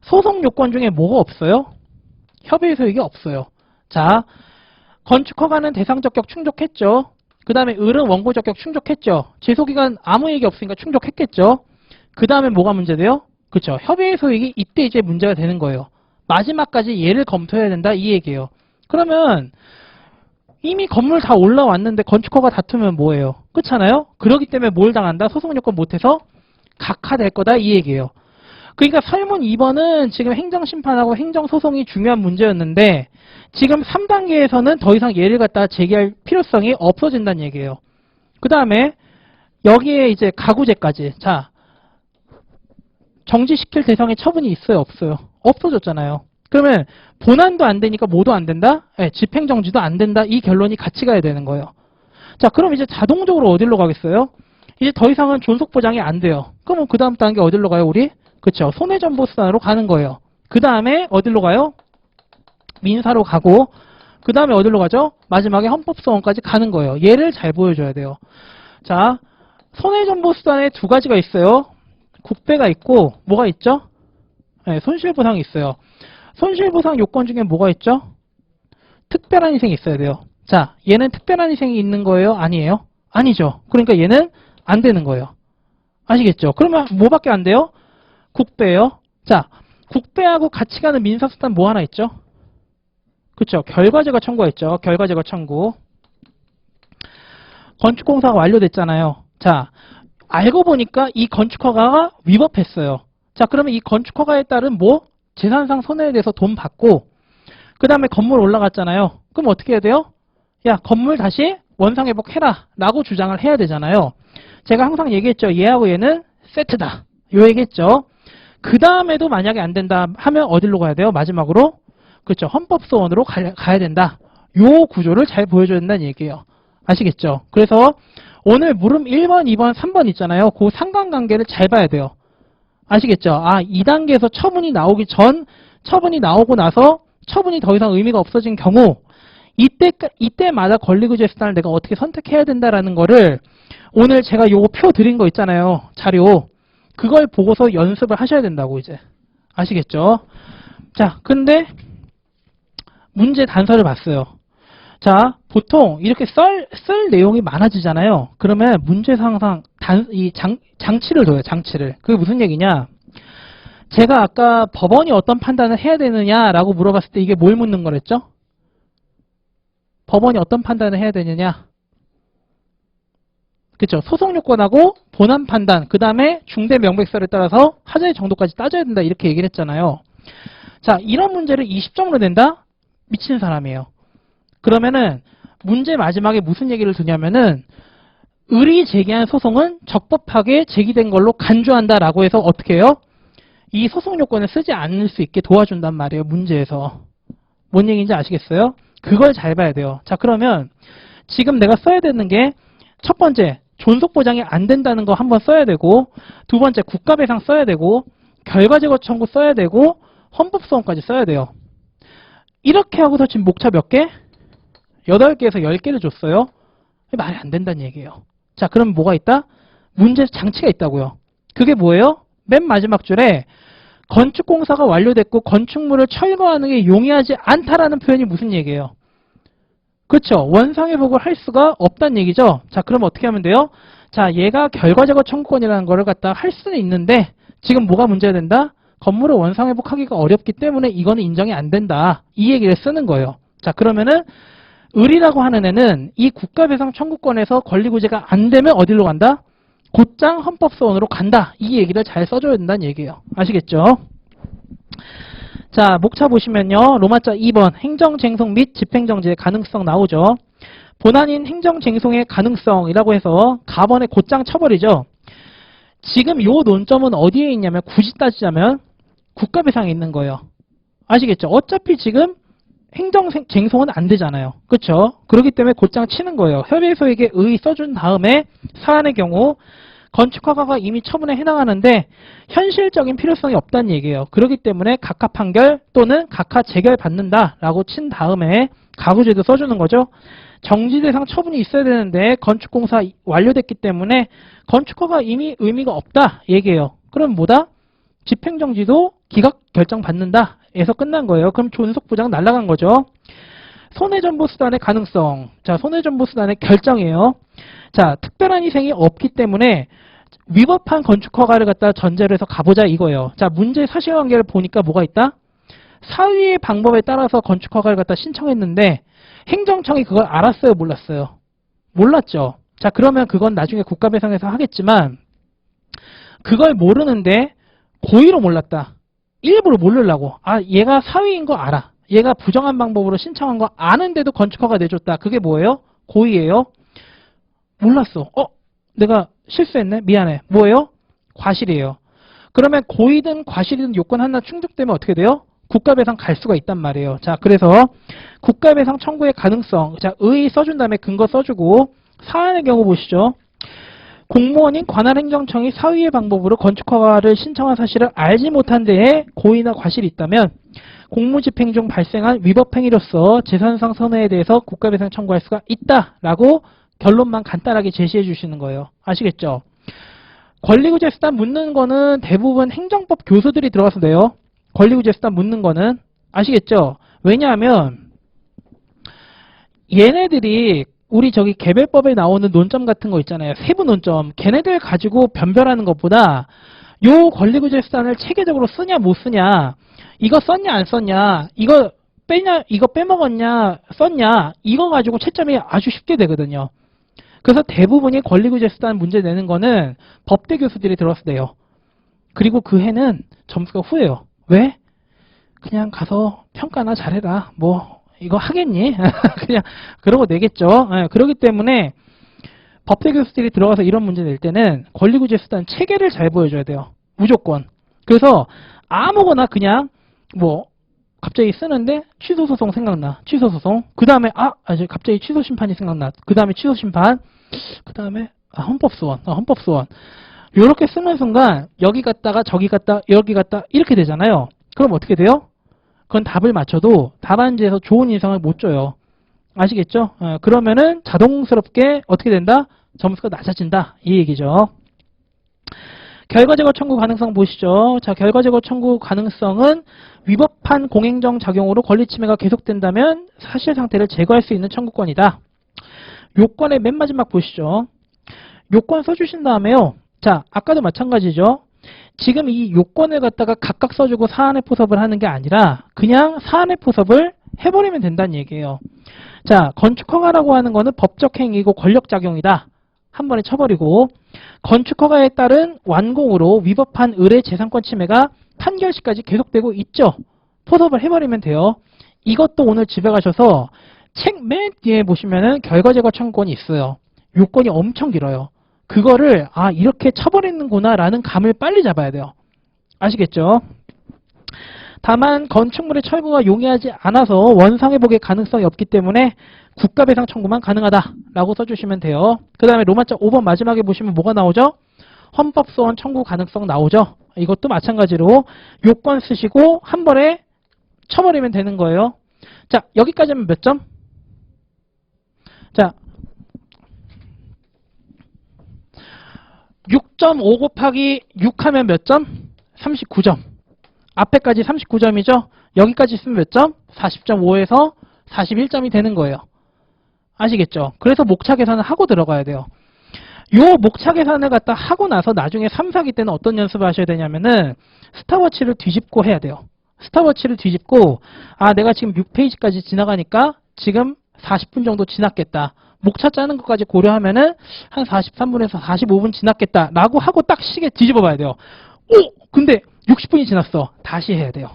소송 요건 중에 뭐가 없어요? 협의 소익이 없어요. 자, 건축허가는 대상 적격 충족했죠. 그 다음에 을은 원고 적격 충족했죠. 제소기간 아무 얘기 없으니까 충족했겠죠. 그 다음에 뭐가 문제돼요? 그쵸? 협의의 소익이 이때 이제 문제가 되는 거예요. 마지막까지 얘를 검토해야 된다 이 얘기예요. 그러면 이미 건물 다 올라왔는데 건축허가 다투면 뭐예요? 그렇잖아요? 그러기 때문에 뭘 당한다? 소송 요건 못해서 각하될 거다 이 얘기예요. 그러니까 설문 2번은 지금 행정심판하고 행정소송이 중요한 문제였는데 지금 3단계에서는 더 이상 얘를 갖다 제기할 필요성이 없어진다는 얘기예요. 그 다음에 여기에 이제 가구제까지. 자, 정지시킬 대상의 처분이 있어요, 없어요? 없어졌잖아요. 그러면 본안도 안 되니까 뭐도 안 된다? 네, 집행정지도 안 된다. 이 결론이 같이 가야 되는 거예요. 자, 그럼 이제 자동적으로 어디로 가겠어요? 이제 더 이상은 존속보장이 안 돼요. 그러면 그 다음 단계 어디로 가요, 우리? 그쵸. 손해전보수단으로 가는 거예요. 그 다음에 어디로 가요? 민사로 가고, 그 다음에 어디로 가죠? 마지막에 헌법소원까지 가는 거예요. 얘를 잘 보여줘야 돼요. 자, 손해전보수단에 두 가지가 있어요. 국배가 있고, 뭐가 있죠? 네, 손실보상이 있어요. 손실보상 요건 중에 뭐가 있죠? 특별한 희생이 있어야 돼요. 자, 얘는 특별한 희생이 있는 거예요? 아니에요? 아니죠. 그러니까 얘는 안 되는 거예요. 아시겠죠? 그러면 뭐밖에 안 돼요? 국배요. 자, 국배하고 같이 가는 민사수단 뭐 하나 있죠? 그쵸? 결과제거 청구가 있죠. 결과제거 청구. 건축공사가 완료됐잖아요. 자, 알고 보니까 이 건축허가가 위법했어요. 자, 그러면 이 건축허가에 따른 뭐? 재산상 손해에 대해서 돈 받고, 그 다음에 건물 올라갔잖아요. 그럼 어떻게 해야 돼요? 야, 건물 다시 원상회복해라 라고 주장을 해야 되잖아요. 제가 항상 얘기했죠. 얘하고 얘는 세트다. 요 얘기했죠. 그 다음에도 만약에 안 된다 하면 어디로 가야 돼요? 마지막으로? 그렇죠. 헌법소원으로 가야 된다. 요 구조를 잘 보여줘야 된다는 얘기예요. 아시겠죠? 그래서 오늘 물음 1번, 2번, 3번 있잖아요. 그 상관관계를 잘 봐야 돼요. 아시겠죠? 아, 2단계에서 처분이 나오기 전, 처분이 나오고 나서 처분이 더 이상 의미가 없어진 경우 이때마다 권리구제 수단을 내가 어떻게 선택해야 된다라는 거를 오늘 제가 요거 표 드린 거 있잖아요. 자료. 그걸 보고서 연습을 하셔야 된다고 이제. 아시겠죠? 자, 근데 문제 단서를 봤어요. 자, 보통 이렇게 쓸 내용이 많아지잖아요. 그러면 문제에서 항상 장치를 둬요, 장치를. 그게 무슨 얘기냐? 제가 아까 법원이 어떤 판단을 해야 되느냐라고 물어봤을 때 이게 뭘 묻는 거랬죠? 법원이 어떤 판단을 해야 되느냐? 그쵸? 소송 요건하고 본안 판단, 그 다음에 중대 명백설에 따라서 하자의 정도까지 따져야 된다 이렇게 얘기를 했잖아요. 자, 이런 문제를 20점으로 낸다? 미친 사람이에요. 그러면은 문제 마지막에 무슨 얘기를 두냐면은 을이 제기한 소송은 적법하게 제기된 걸로 간주한다라고 해서 어떻게 해요? 이 소송 요건을 쓰지 않을 수 있게 도와준단 말이에요. 문제에서. 뭔 얘기인지 아시겠어요? 그걸 잘 봐야 돼요. 자, 그러면 지금 내가 써야 되는 게 첫 번째, 존속보장이 안 된다는 거 한번 써야 되고, 두 번째, 국가배상 써야 되고, 결과제거 청구 써야 되고, 헌법소원까지 써야 돼요. 이렇게 하고서 지금 목차 몇 개? 8개에서 10개를 줬어요. 말이 안 된다는 얘기예요. 자, 그럼 뭐가 있다? 문제 장치가 있다고요. 그게 뭐예요? 맨 마지막 줄에 건축공사가 완료됐고 건축물을 철거하는 게 용이하지 않다라는 표현이 무슨 얘기예요? 그렇죠. 원상회복을 할 수가 없다는 얘기죠. 자, 그럼 어떻게 하면 돼요? 자, 얘가 결과제거 청구권이라는 거를 갖다 할 수는 있는데 지금 뭐가 문제가 된다? 건물을 원상회복하기가 어렵기 때문에 이거는 인정이 안 된다. 이 얘기를 쓰는 거예요. 자, 그러면은 을이라고 하는 애는 이 국가배상 청구권에서 권리구제가 안 되면 어디로 간다? 곧장 헌법소원으로 간다. 이 얘기를 잘 써줘야 된다는 얘기예요. 아시겠죠? 자, 목차 보시면요. 로마자 2번 행정쟁송 및 집행정지의 가능성 나오죠. 본안인 행정쟁송의 가능성이라고 해서 가번에 곧장 쳐버리죠. 지금 요 논점은 어디에 있냐면 굳이 따지자면 국가배상이 있는 거예요. 아시겠죠? 어차피 지금 행정쟁송은 안 되잖아요. 그렇죠? 그렇기 때문에 곧장 치는 거예요. 협의소에게 의 써준 다음에 사안의 경우 건축허가가 이미 처분에 해당하는데 현실적인 필요성이 없다는 얘기예요. 그렇기 때문에 각하 판결 또는 각하 재결 받는다라고 친 다음에 가구제도 써주는 거죠. 정지대상 처분이 있어야 되는데 건축공사 완료됐기 때문에 건축허가 이미 의미가 없다 얘기예요. 그럼 뭐다? 집행정지도 기각 결정 받는다 에서 끝난 거예요. 그럼 존속부장 날아간 거죠. 손해전보수단의 가능성. 자, 손해전보수단의 결정이에요. 자, 특별한 희생이 없기 때문에 위법한 건축허가를 갖다 전제로 해서 가보자 이거예요. 자, 문제 사실관계를 보니까 뭐가 있다? 사위의 방법에 따라서 건축허가를 갖다 신청했는데 행정청이 그걸 알았어요, 몰랐어요? 몰랐죠. 자, 그러면 그건 나중에 국가배상에서 하겠지만 그걸 모르는데 고의로 몰랐다. 일부러 모르려고. 아, 얘가 사위인 거 알아. 얘가 부정한 방법으로 신청한 거 아는데도 건축허가 내줬다. 그게 뭐예요? 고의예요. 몰랐어. 내가 실수했네. 미안해. 뭐예요? 과실이에요. 그러면 고의든 과실이든 요건 하나 충족되면 어떻게 돼요? 국가배상 갈 수가 있단 말이에요. 자, 그래서 국가배상 청구의 가능성. 자, 의 써준 다음에 근거 써주고 사안의 경우 보시죠. 공무원인 관할행정청이 사위의 방법으로 건축허가를 신청한 사실을 알지 못한 데에 고의나 과실이 있다면 공무집행 중 발생한 위법행위로서 재산상 선해에 대해서 국가배상 청구할 수가 있다라고 결론만 간단하게 제시해 주시는 거예요. 아시겠죠? 권리구제 수단 묻는 거는 대부분 행정법 교수들이 들어가서 돼요. 권리구제 수단 묻는 거는. 아시겠죠? 왜냐하면 얘네들이 우리 저기 개별법에 나오는 논점 같은 거 있잖아요. 세부 논점. 걔네들 가지고 변별하는 것보다 요 권리구제 수단을 체계적으로 쓰냐 못 쓰냐, 이거 썼냐 안 썼냐, 이거 빼냐 이거 빼먹었냐 썼냐, 이거 가지고 채점이 아주 쉽게 되거든요. 그래서 대부분이 권리구제 수단 문제 내는 거는 법대 교수들이 들어서 내요. 그리고 그 해는 점수가 후예요. 왜? 그냥 가서 평가나 잘해라. 뭐 이거 하겠니? 그냥 그러고 내겠죠. 그렇기 때문에 법대 교수들이 들어가서 이런 문제 낼 때는 권리구제 수단 체계를 잘 보여줘야 돼요. 무조건. 그래서 아무거나 그냥 뭐 갑자기 쓰는데 취소소송 생각나. 취소소송. 그 다음에 갑자기 취소심판이 생각나. 그 다음에 취소심판. 그 다음에 헌법소원. 헌법소원. 요렇게 쓰는 순간 여기 갔다가 저기 갔다 여기 갔다 이렇게 되잖아요. 그럼 어떻게 돼요? 그건 답을 맞춰도 답안지에서 좋은 인상을 못 줘요. 아시겠죠? 그러면은 자동스럽게 어떻게 된다? 점수가 낮아진다. 이 얘기죠. 결과제거 청구 가능성 보시죠. 자, 결과제거 청구 가능성은 위법한 공행정 작용으로 권리침해가 계속된다면 사실 상태를 제거할 수 있는 청구권이다. 요건의 맨 마지막 보시죠. 요건 써주신 다음에요. 자, 아까도 마찬가지죠. 지금 이 요건을 갖다가 각각 써주고 사안의 포섭을 하는 게 아니라 그냥 사안의 포섭을 해버리면 된다는 얘기예요. 자, 건축허가라고 하는 거는 법적 행위고 권력작용이다. 한 번에 쳐버리고 건축허가에 따른 완공으로 위법한 의뢰 재산권 침해가 판결 시까지 계속되고 있죠. 포섭을 해버리면 돼요. 이것도 오늘 집에 가셔서 책 맨 뒤에 보시면은 결과제거 청구권이 있어요. 요건이 엄청 길어요. 그거를 이렇게 쳐버리는구나 라는 감을 빨리 잡아야 돼요. 아시겠죠? 다만 건축물의 철거가 용이하지 않아서 원상회복의 가능성이 없기 때문에 국가배상 청구만 가능하다라고 써주시면 돼요. 그 다음에 로마자 5번 마지막에 보시면 뭐가 나오죠? 헌법소원 청구 가능성 나오죠? 이것도 마찬가지로 요건 쓰시고 한 번에 쳐버리면 되는 거예요. 자, 여기까지는 몇 점? 자, 6.5 곱하기 6 하면 몇 점? 39점. 앞에까지 39점이죠? 여기까지 있으면 몇 점? 40.5에서 41점이 되는 거예요. 아시겠죠? 그래서 목차 계산을 하고 들어가야 돼요. 요 목차 계산을 갖다 하고 나서 나중에 3, 4기 때는 어떤 연습을 하셔야 되냐면은 스탑워치를 뒤집고 해야 돼요. 스탑워치를 뒤집고 내가 지금 6페이지까지 지나가니까 지금 40분 정도 지났겠다. 목차 짜는 것까지 고려하면은 한 43분에서 45분 지났겠다 라고 하고 딱 시계 뒤집어 봐야 돼요. 근데 60분이 지났어. 다시 해야 돼요.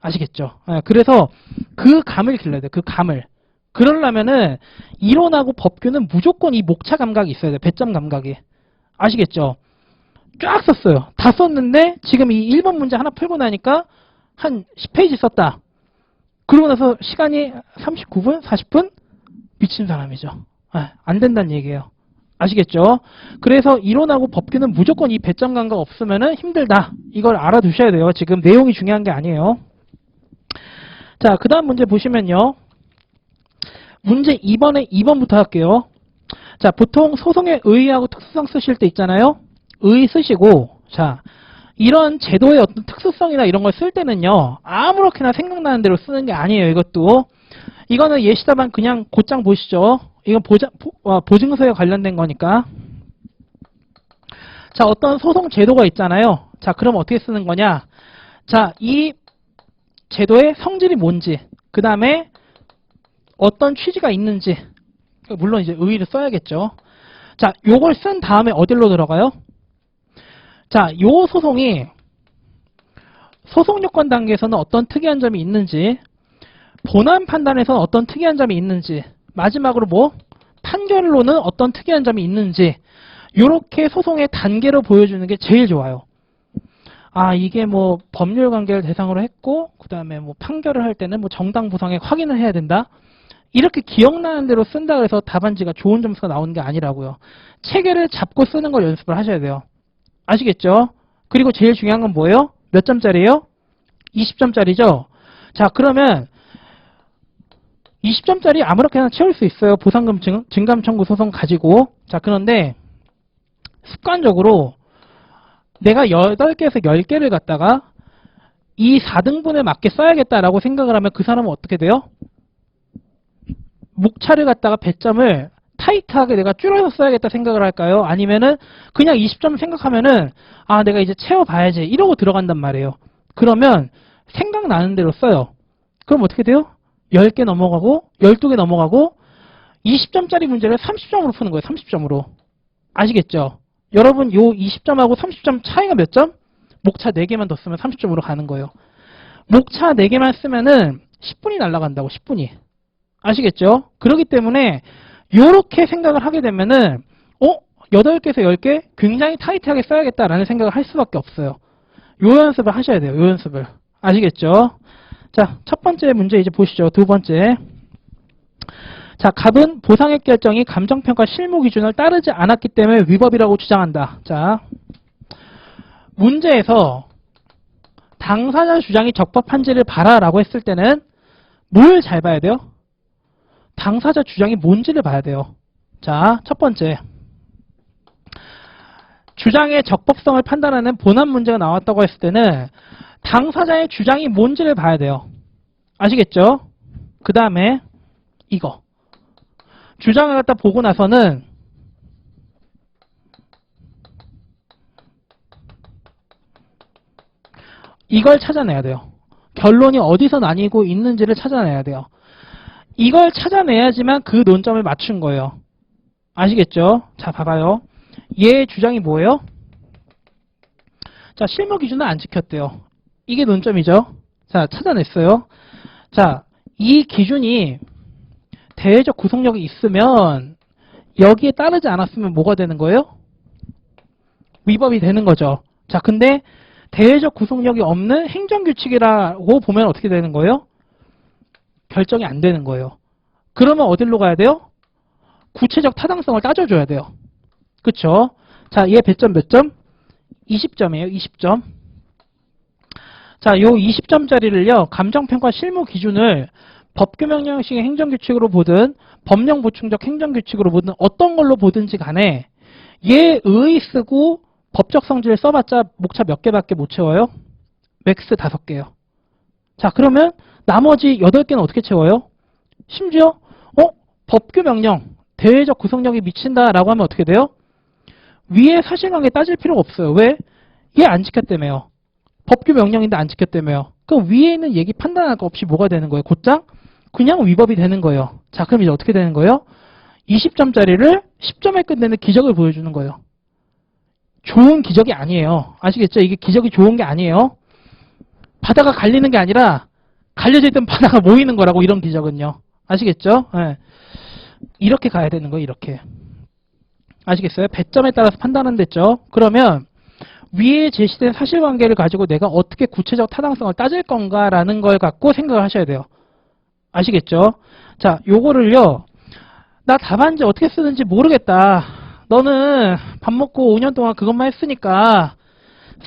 아시겠죠? 그래서 그 감을 길러야 돼요. 그 감을. 그러려면은 이론하고 법규는 무조건 이 목차 감각이 있어야 돼요. 배점 감각이. 아시겠죠? 쫙 썼어요. 다 썼는데 지금 이 1번 문제 하나 풀고 나니까 한 10페이지 썼다. 그러고 나서 시간이 39분? 40분? 미친 사람이죠. 안 된다는 얘기예요. 아시겠죠? 그래서 이론하고 법규는 무조건 이 배점 감각 없으면 힘들다. 이걸 알아두셔야 돼요. 지금 내용이 중요한 게 아니에요. 자, 그 다음 문제 보시면요. 문제 2번에 2번부터 할게요. 자, 보통 소송의 의의하고 특수성 쓰실 때 있잖아요. 의의 쓰시고, 자, 이런 제도의 어떤 특수성이나 이런 걸 쓸 때는요, 아무렇게나 생각나는 대로 쓰는 게 아니에요, 이것도. 이거는 예시다만 그냥 곧장 보시죠. 이건 보증서에 관련된 거니까. 자, 어떤 소송 제도가 있잖아요. 자, 그럼 어떻게 쓰는 거냐. 자, 이 제도의 성질이 뭔지, 그 다음에 어떤 취지가 있는지, 물론 이제 의의를 써야겠죠. 자, 요걸 쓴 다음에 어디로 들어가요? 자, 요 소송이 소송요건 단계에서는 어떤 특이한 점이 있는지, 본안 판단에서는 어떤 특이한 점이 있는지, 마지막으로 뭐 판결로는 어떤 특이한 점이 있는지, 요렇게 소송의 단계로 보여주는 게 제일 좋아요. 아, 이게 뭐 법률 관계를 대상으로 했고, 그 다음에 뭐 판결을 할 때는 뭐 정당 부상에 확인을 해야 된다. 이렇게 기억나는 대로 쓴다 그래서 답안지가 좋은 점수가 나오는 게 아니라고요. 체계를 잡고 쓰는 걸 연습을 하셔야 돼요. 아시겠죠? 그리고 제일 중요한 건 뭐예요? 몇 점짜리예요? 20점짜리죠? 자, 그러면 20점짜리 아무렇게나 채울 수 있어요. 보상금 증감 청구 소송 가지고. 자, 그런데 습관적으로 내가 8개에서 10개를 갖다가 이 4등분에 맞게 써야겠다라고 생각을 하면 그 사람은 어떻게 돼요? 목차를 갖다가 배점을 타이트하게 내가 줄여서 써야겠다 생각을 할까요? 아니면은 그냥 20점 생각하면은 아, 내가 이제 채워봐야지 이러고 들어간단 말이에요. 그러면 생각나는 대로 써요. 그럼 어떻게 돼요? 10개 넘어가고 12개 넘어가고 20점짜리 문제를 30점으로 푸는 거예요. 30점으로. 아시겠죠? 여러분 요 20점하고 30점 차이가 몇 점? 목차 4개만 더 쓰면 30점으로 가는 거예요. 목차 4개만 쓰면은 10분이 날아간다고. 10분이. 아시겠죠? 그렇기 때문에 요렇게 생각을 하게 되면은 8개에서 10개 굉장히 타이트하게 써야겠다라는 생각을 할 수밖에 없어요. 요 연습을 하셔야 돼요. 요 연습을. 아시겠죠? 자, 첫 번째 문제 이제 보시죠. 두 번째. 자, 갑은 보상액 결정이 감정평가 실무 기준을 따르지 않았기 때문에 위법이라고 주장한다. 자, 문제에서 당사자 주장이 적법한지를 봐라라고 했을 때는 뭘 잘 봐야 돼요? 당사자 주장이 뭔지를 봐야 돼요. 자, 첫 번째. 주장의 적법성을 판단하는 본안 문제가 나왔다고 했을 때는 당사자의 주장이 뭔지를 봐야 돼요. 아시겠죠? 그 다음에 이거. 주장을 갖다 보고 나서는 이걸 찾아내야 돼요. 결론이 어디서 나뉘고 있는지를 찾아내야 돼요. 이걸 찾아내야지만 그 논점을 맞춘 거예요. 아시겠죠? 자, 봐봐요. 얘의 주장이 뭐예요? 자, 실무 기준은 안 지켰대요. 이게 논점이죠. 자, 찾아냈어요. 자, 이 기준이 대외적 구속력이 있으면 여기에 따르지 않았으면 뭐가 되는 거예요? 위법이 되는 거죠. 자, 근데 대외적 구속력이 없는 행정규칙이라고 보면 어떻게 되는 거예요? 결정이 안 되는 거예요. 그러면 어디로 가야 돼요? 구체적 타당성을 따져줘야 돼요. 그쵸? 자, 얘 배점 몇 점? 20점이에요. 20점. 자, 요 20점짜리를요. 감정평가 실무 기준을 법규명령식의 행정규칙으로 보든 법령 보충적 행정규칙으로 보든 어떤 걸로 보든지 간에 얘 의의 쓰고 법적 성질을 써봤자 목차 몇 개밖에 못 채워요? 맥스 5개요. 자, 그러면 나머지 8개는 어떻게 채워요? 심지어 법규명령 대외적 구속력이 미친다라고 하면 어떻게 돼요? 위에 사실관계 따질 필요가 없어요. 왜? 얘 안 지켰다며요. 법규명령인데 안 지켰다며요. 그럼 위에 있는 얘기 판단할 거 없이 뭐가 되는 거예요? 곧장 그냥 위법이 되는 거예요. 자, 그럼 이제 어떻게 되는 거예요? 20점짜리를 10점에 끝내는 기적을 보여주는 거예요. 좋은 기적이 아니에요. 아시겠죠? 이게 기적이 좋은 게 아니에요. 바다가 갈리는 게 아니라 갈려져 있던 바다가 모이는 거라고, 이런 기적은요. 아시겠죠? 네. 이렇게 가야 되는 거예요. 이렇게. 아시겠어요? 배점에 따라서 판단은 됐죠? 그러면 위에 제시된 사실관계를 가지고 내가 어떻게 구체적 타당성을 따질 건가라는 걸 갖고 생각을 하셔야 돼요. 아시겠죠? 자, 요거를요. 나 답안지 어떻게 쓰는지 모르겠다. 너는 밥 먹고 5년 동안 그것만 했으니까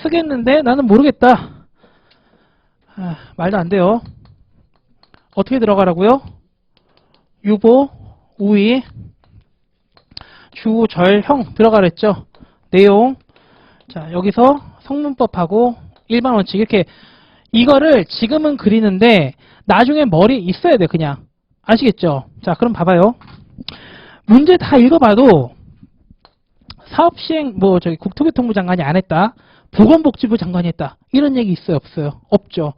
쓰겠는데 나는 모르겠다. 말도 안 돼요. 어떻게 들어가라고요? 유보, 우위, 주, 절, 형 들어가랬죠. 내용. 자, 여기서 성문법하고 일반 원칙 이렇게 이거를 지금은 그리는데 나중에 머리에 있어야 돼 그냥. 아시겠죠? 자, 그럼 봐봐요. 문제 다 읽어봐도 사업시행 국토교통부 장관이 안 했다. 보건복지부 장관이 했다. 이런 얘기 있어요? 없어요? 없죠.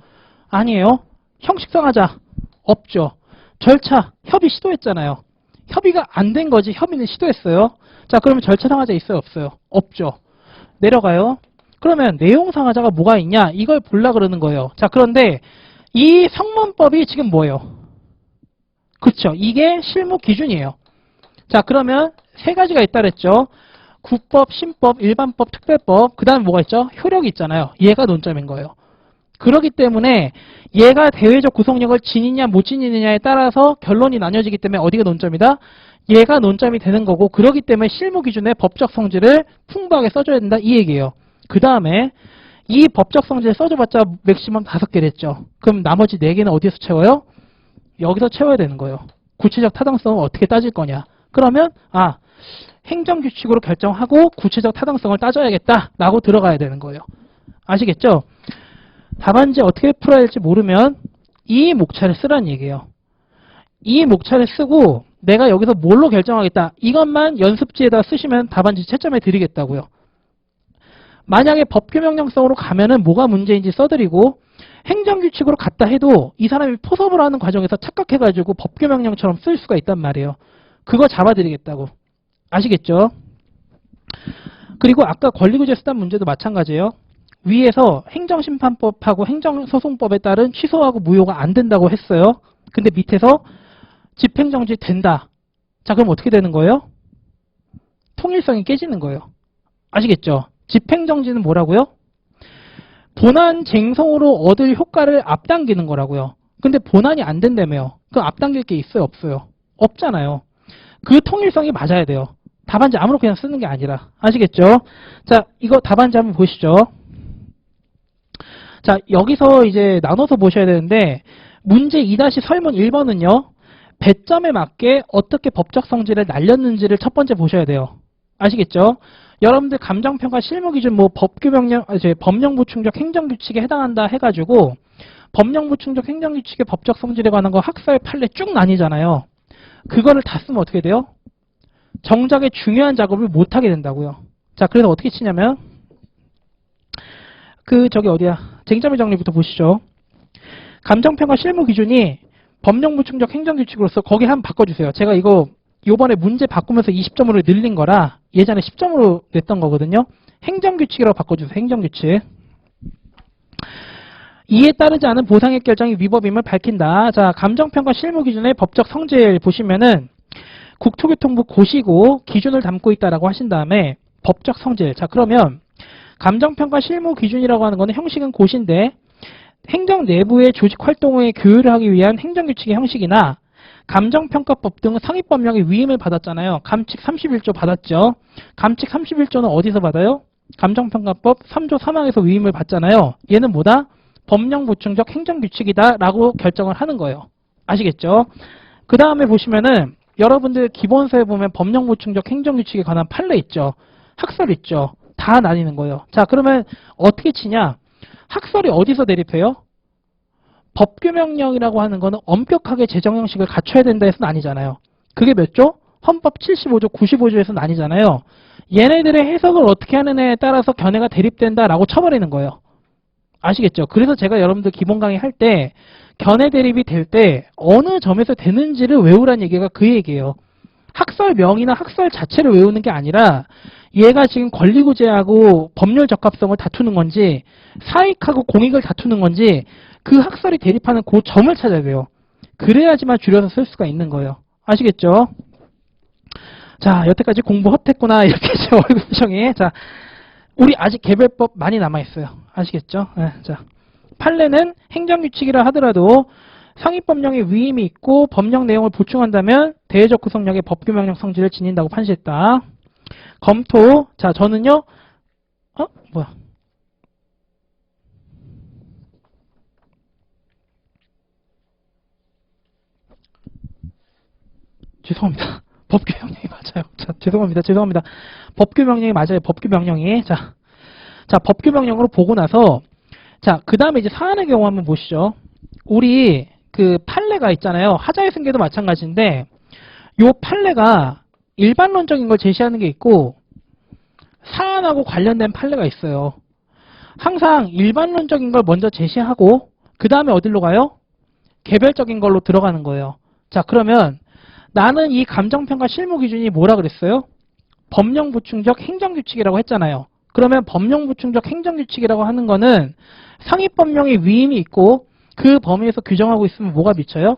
아니에요. 형식성하자. 없죠. 절차, 협의 시도했잖아요. 협의가 안 된 거지 협의는 시도했어요. 자, 그러면 절차상하자 있어요? 없어요? 없죠. 내려가요. 그러면 내용상하자가 뭐가 있냐? 이걸 보려 그러는 거예요. 자, 그런데 이 성문법이 지금 뭐예요? 그쵸. 이게 실무 기준이에요. 자, 그러면 세 가지가 있다 그랬죠. 국법, 신법, 일반법, 특별법. 그 다음에 뭐가 있죠? 효력이 있잖아요. 얘가 논점인 거예요. 그렇기 때문에 얘가 대외적 구속력을 지니냐 못 지니느냐에 따라서 결론이 나뉘어지기 때문에 어디가 논점이다? 얘가 논점이 되는 거고, 그렇기 때문에 실무 기준의 법적 성질을 풍부하게 써줘야 된다 이 얘기예요. 그 다음에 이 법적 성질 써줘봤자 맥시멈 5개를 했죠. 그럼 나머지 4개는 어디에서 채워요? 여기서 채워야 되는 거예요. 구체적 타당성을 어떻게 따질 거냐. 그러면 행정규칙으로 결정하고 구체적 타당성을 따져야겠다 라고 들어가야 되는 거예요. 아시겠죠? 답안지 어떻게 풀어야 할지 모르면 이 목차를 쓰라는 얘기예요. 이 목차를 쓰고 내가 여기서 뭘로 결정하겠다. 이것만 연습지에다 쓰시면 답안지 채점해 드리겠다고요. 만약에 법규명령성으로 가면은 뭐가 문제인지 써드리고, 행정규칙으로 갔다 해도 이 사람이 포섭을 하는 과정에서 착각해가지고 법규명령처럼 쓸 수가 있단 말이에요. 그거 잡아드리겠다고. 아시겠죠? 그리고 아까 권리구제 수단 문제도 마찬가지예요. 위에서 행정심판법하고 행정소송법에 따른 취소하고 무효가 안 된다고 했어요. 근데 밑에서 집행정지 된다. 자, 그럼 어떻게 되는 거예요? 통일성이 깨지는 거예요. 아시겠죠? 집행정지는 뭐라고요? 본안 쟁송으로 얻을 효과를 앞당기는 거라고요. 근데 본안이 안 된다며요. 그럼 앞당길 게 있어요? 없어요? 없잖아요. 그 통일성이 맞아야 돼요. 답안지 아무렇게나 그냥 쓰는 게 아니라. 아시겠죠? 자, 이거 답안지 한번 보시죠. 자, 여기서 이제 나눠서 보셔야 되는데, 문제 2- 설문 1번은요, 배점에 맞게 어떻게 법적 성질을 날렸는지를 첫 번째 보셔야 돼요. 아시겠죠? 여러분들 감정평가 실무기준 법령부충적 행정규칙에 해당한다 해가지고 법령부충적 행정규칙의 법적 성질에 관한 거 학설 판례 쭉 나뉘잖아요. 그거를 다 쓰면 어떻게 돼요? 정작의 중요한 작업을 못하게 된다고요. 자, 그래서 어떻게 치냐면 쟁점의 정리부터 보시죠. 감정평가 실무기준이 법령부충적 행정규칙으로서 거기 한번 바꿔주세요. 제가 이거 요번에 문제 바꾸면서 20점으로 늘린 거라 예전에 10점으로 냈던 거거든요. 행정규칙이라고 바꿔주세요. 행정규칙. 이에 따르지 않은 보상액 결정이 위법임을 밝힌다. 자, 감정평가 실무기준의 법적 성질 보시면은 국토교통부 고시고 기준을 담고 있다라고 하신 다음에 법적 성질. 자, 그러면 감정평가 실무기준이라고 하는 거는 형식은 고시인데 행정 내부의 조직 활동에 교육을 하기 위한 행정규칙의 형식이나 감정평가법 등 상위법령의 위임을 받았잖아요. 감칙 31조 받았죠. 감칙 31조는 어디서 받아요? 감정평가법 3조 3항에서 위임을 받잖아요. 얘는 뭐다? 법령부충적 행정규칙이다 라고 결정을 하는 거예요. 아시겠죠? 그 다음에 보시면은 여러분들 기본서에 보면 법령부충적 행정규칙에 관한 판례 있죠. 학설 있죠. 다 나뉘는 거예요. 자, 그러면 어떻게 치냐? 학설이 어디서 대립해요? 법규명령이라고 하는 거는 엄격하게 재정 형식을 갖춰야 된다 해서는 아니잖아요. 그게 몇 조? 헌법 75조, 95조에서는 아니잖아요. 얘네들의 해석을 어떻게 하느냐에 따라서 견해가 대립된다라고 쳐버리는 거예요. 아시겠죠? 그래서 제가 여러분들 기본 강의 할 때 견해 대립이 될 때 어느 점에서 되는지를 외우라는 얘기가 그 얘기예요. 학설명이나 학설 자체를 외우는 게 아니라 얘가 지금 권리구제하고 법률 적합성을 다투는 건지 사익하고 공익을 다투는 건지 그 학설이 대립하는 그 점을 찾아야 돼요. 그래야지만 줄여서 쓸 수가 있는 거예요. 아시겠죠? 자, 여태까지 공부 헛했구나 이렇게 제 얼굴 표정이. 자, 우리 아직 개별법 많이 남아있어요. 아시겠죠? 네, 자, 판례는 행정규칙이라 하더라도 상위법령의 위임이 있고 법령 내용을 보충한다면 대외적 구성력의 법규명령 성질을 지닌다고 판시했다. 검토. 자, 저는요. 뭐야. 죄송합니다. 법규명령이 맞아요. 자, 죄송합니다. 법규명령이 맞아요. 법규명령이. 자, 법규명령으로 보고 나서 자, 그 다음에 이제 사안의 경우 한번 보시죠. 우리 그 판례가 있잖아요. 하자의 승계도 마찬가지인데 요 판례가 일반론적인 걸 제시하는 게 있고 사안하고 관련된 판례가 있어요. 항상 일반론적인 걸 먼저 제시하고 그 다음에 어디로 가요? 개별적인 걸로 들어가는 거예요. 자, 그러면 나는 이 감정평가 실무 기준이 뭐라 그랬어요? 법령 보충적 행정규칙이라고 했잖아요. 그러면 법령 보충적 행정규칙이라고 하는 거는 상위법령의 위임이 있고 그 범위에서 규정하고 있으면 뭐가 미쳐요?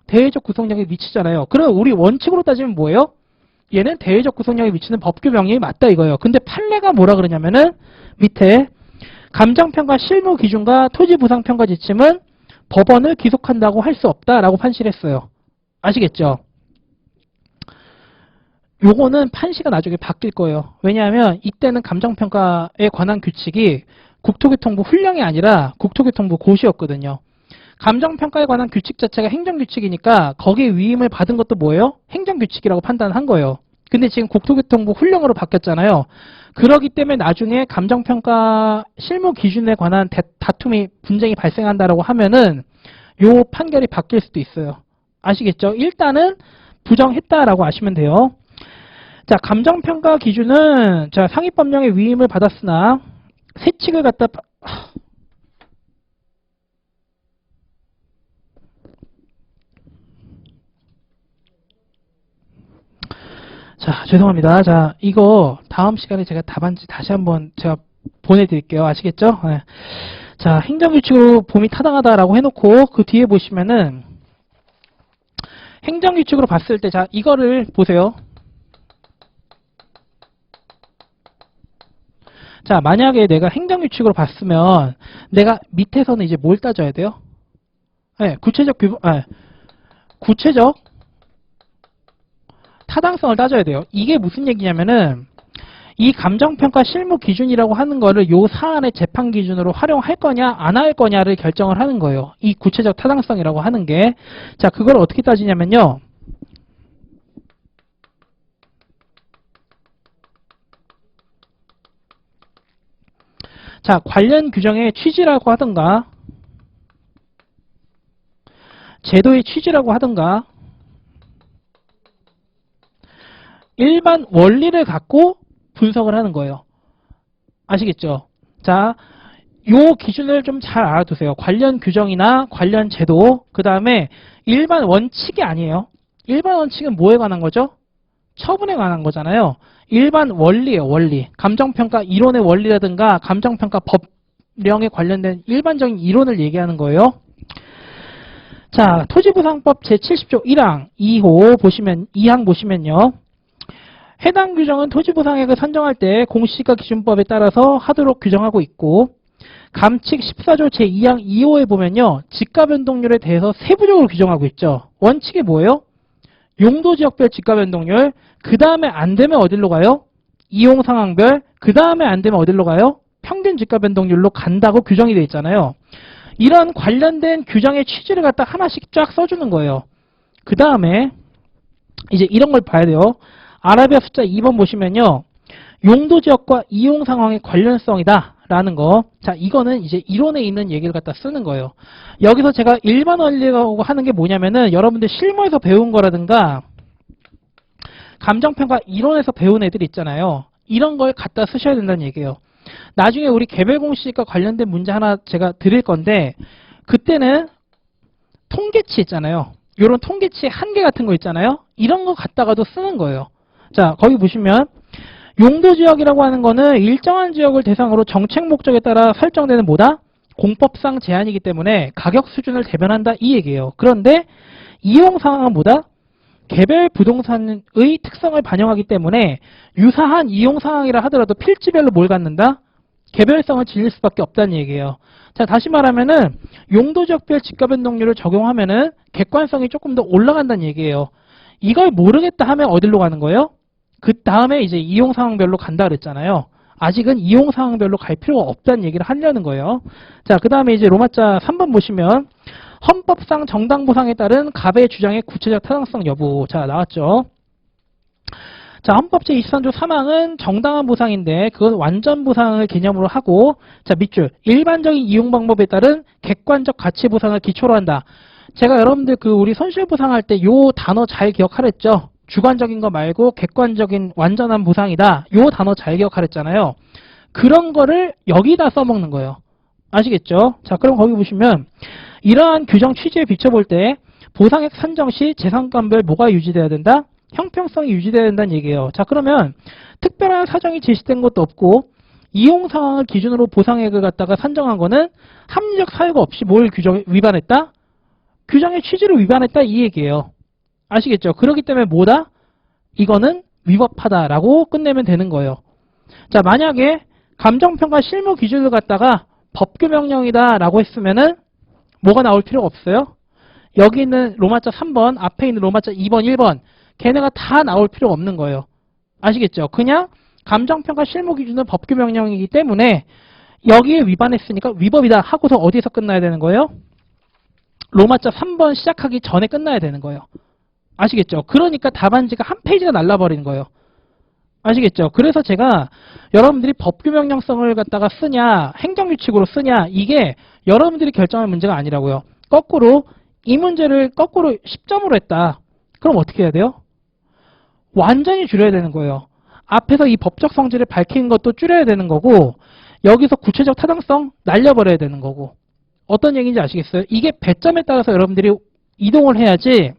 대외적 구성력이 미치잖아요. 그럼 우리 원칙으로 따지면 뭐예요? 얘는 대외적 구성력이 미치는 법규 명령이 맞다 이거예요. 근데 판례가 뭐라 그러냐면은 밑에 감정평가 실무 기준과 토지보상평가 지침은 법원을 기속한다고 할 수 없다라고 판시를 했어요. 아시겠죠? 요거는 판시가 나중에 바뀔 거예요. 왜냐하면 이때는 감정평가에 관한 규칙이 국토교통부 훈령이 아니라 국토교통부 고시였거든요. 감정평가에 관한 규칙 자체가 행정규칙이니까 거기에 위임을 받은 것도 뭐예요? 행정규칙이라고 판단한 거예요. 근데 지금 국토교통부 훈령으로 바뀌었잖아요. 그러기 때문에 나중에 감정평가 실무 기준에 관한 다툼이 분쟁이 발생한다라고 하면은 요 판결이 바뀔 수도 있어요. 아시겠죠? 일단은 부정했다라고 아시면 돼요. 자, 감정평가 기준은 자, 상위법령의 위임을 받았으나 세칙을 갖다 자, 죄송합니다. 자, 이거 다음 시간에 제가 답안지 다시 한번 제가 보내드릴게요. 아시겠죠? 네. 자, 행정규칙으로 봄이 타당하다라고 해놓고 그 뒤에 보시면은 행정규칙으로 봤을 때 자, 이거를 보세요. 자, 만약에 내가 행정규칙으로 봤으면 내가 밑에서는 이제 뭘 따져야 돼요? 네, 구체적 타당성을 따져야 돼요. 이게 무슨 얘기냐면은 이 감정평가 실무 기준이라고 하는 거를 요 사안의 재판 기준으로 활용할 거냐 안 할 거냐를 결정을 하는 거예요. 이 구체적 타당성이라고 하는 게. 자, 그걸 어떻게 따지냐면요. 자, 관련 규정의 취지라고 하든가 제도의 취지라고 하든가 일반 원리를 갖고 분석을 하는 거예요. 아시겠죠? 자, 요 기준을 좀 잘 알아두세요. 관련 규정이나 관련 제도, 그 다음에 일반 원칙이 아니에요. 일반 원칙은 뭐에 관한 거죠? 처분에 관한 거잖아요. 일반 원리예요, 원리. 감정평가 이론의 원리라든가 감정평가 법령에 관련된 일반적인 이론을 얘기하는 거예요. 자, 토지보상법 제70조 1항 2항 보시면요. 해당 규정은 토지보상액을 산정할 때 공시지가 기준법에 따라서 하도록 규정하고 있고 감칙 14조 제2항 2호에 보면요. 지가변동률에 대해서 세부적으로 규정하고 있죠. 원칙이 뭐예요? 용도지역별 지가변동률, 그 다음에 안 되면 어디로 가요? 이용상황별, 그 다음에 안 되면 어디로 가요? 평균 지가변동률로 간다고 규정이 되어 있잖아요. 이런 관련된 규정의 취지를 갖다 하나씩 쫙 써주는 거예요. 그 다음에 이제 이런 걸 봐야 돼요. 아라비아 숫자 2번 보시면요. 용도지역과 이용상황의 관련성이다 라는 거. 자, 이거는 이제 이론에 있는 얘기를 갖다 쓰는 거예요. 여기서 제가 일반 원리라고 하는 게 뭐냐면은 여러분들 실무에서 배운 거라든가 감정평가 이론에서 배운 애들 있잖아요. 이런 걸 갖다 쓰셔야 된다는 얘기예요. 나중에 우리 개별공시지가 관련된 문제 하나 제가 드릴 건데 그때는 통계치 있잖아요. 이런 통계치의 한계 같은 거 있잖아요. 이런 거 갖다가도 쓰는 거예요. 자, 거기 보시면 용도지역이라고 하는 거는 일정한 지역을 대상으로 정책 목적에 따라 설정되는 뭐다? 공법상 제한이기 때문에 가격 수준을 대변한다 이 얘기예요. 그런데 이용 상황은 뭐다? 개별 부동산의 특성을 반영하기 때문에 유사한 이용 상황이라 하더라도 필지별로 뭘 갖는다? 개별성을 지닐 수밖에 없다는 얘기예요. 자, 다시 말하면은 용도지역별 집가변동률을 적용하면은 객관성이 조금 더 올라간다는 얘기예요. 이걸 모르겠다 하면 어디로 가는 거예요? 그 다음에 이제 이용 상황별로 간다 그랬잖아요. 아직은 이용 상황별로 갈 필요가 없다는 얘기를 하려는 거예요. 자, 그 다음에 이제 로마자 3번 보시면 헌법상 정당 보상에 따른 갑의 주장의 구체적 타당성 여부. 자, 나왔죠. 자, 헌법 제23조 3항은 정당한 보상인데 그건 완전 보상을 개념으로 하고, 자, 밑줄 일반적인 이용 방법에 따른 객관적 가치 보상을 기초로 한다. 제가 여러분들 그 우리 손실 보상할 때 요 단어 잘 기억하랬죠. 주관적인 거 말고 객관적인 완전한 보상이다. 요 단어 잘 기억하랬잖아요. 그런 거를 여기다 써먹는 거예요. 아시겠죠? 자, 그럼 거기 보시면 이러한 규정 취지에 비춰볼 때 보상액 산정 시 재산권별 뭐가 유지돼야 된다? 형평성이 유지돼야 된다는 얘기예요. 자, 그러면 특별한 사정이 제시된 것도 없고 이용 상황을 기준으로 보상액을 갖다가 산정한 거는 합리적 사유가 없이 뭘 위반했다? 규정의 취지를 위반했다 이 얘기예요. 아시겠죠? 그렇기 때문에 뭐다? 이거는 위법하다라고 끝내면 되는 거예요. 자, 만약에 감정평가 실무 기준을 갖다가 법규명령이다라고 했으면은 뭐가 나올 필요가 없어요. 여기 있는 로마자 3번, 앞에 있는 로마자 2번, 1번 걔네가 다 나올 필요가 없는 거예요. 아시겠죠? 그냥 감정평가 실무 기준은 법규명령이기 때문에 여기에 위반했으니까 위법이다 하고서 어디서 끝나야 되는 거예요? 로마자 3번 시작하기 전에 끝나야 되는 거예요. 아시겠죠? 그러니까 답안지가 한 페이지가 날라버리는 거예요. 아시겠죠? 그래서 제가 여러분들이 법규명령성을 갖다가 쓰냐 행정규칙으로 쓰냐 이게 여러분들이 결정할 문제가 아니라고요. 거꾸로 이 문제를 거꾸로 10점으로 했다. 그럼 어떻게 해야 돼요? 완전히 줄여야 되는 거예요. 앞에서 이 법적 성질을 밝힌 것도 줄여야 되는 거고 여기서 구체적 타당성 날려버려야 되는 거고. 어떤 얘기인지 아시겠어요? 이게 배점에 따라서 여러분들이 이동을 해야지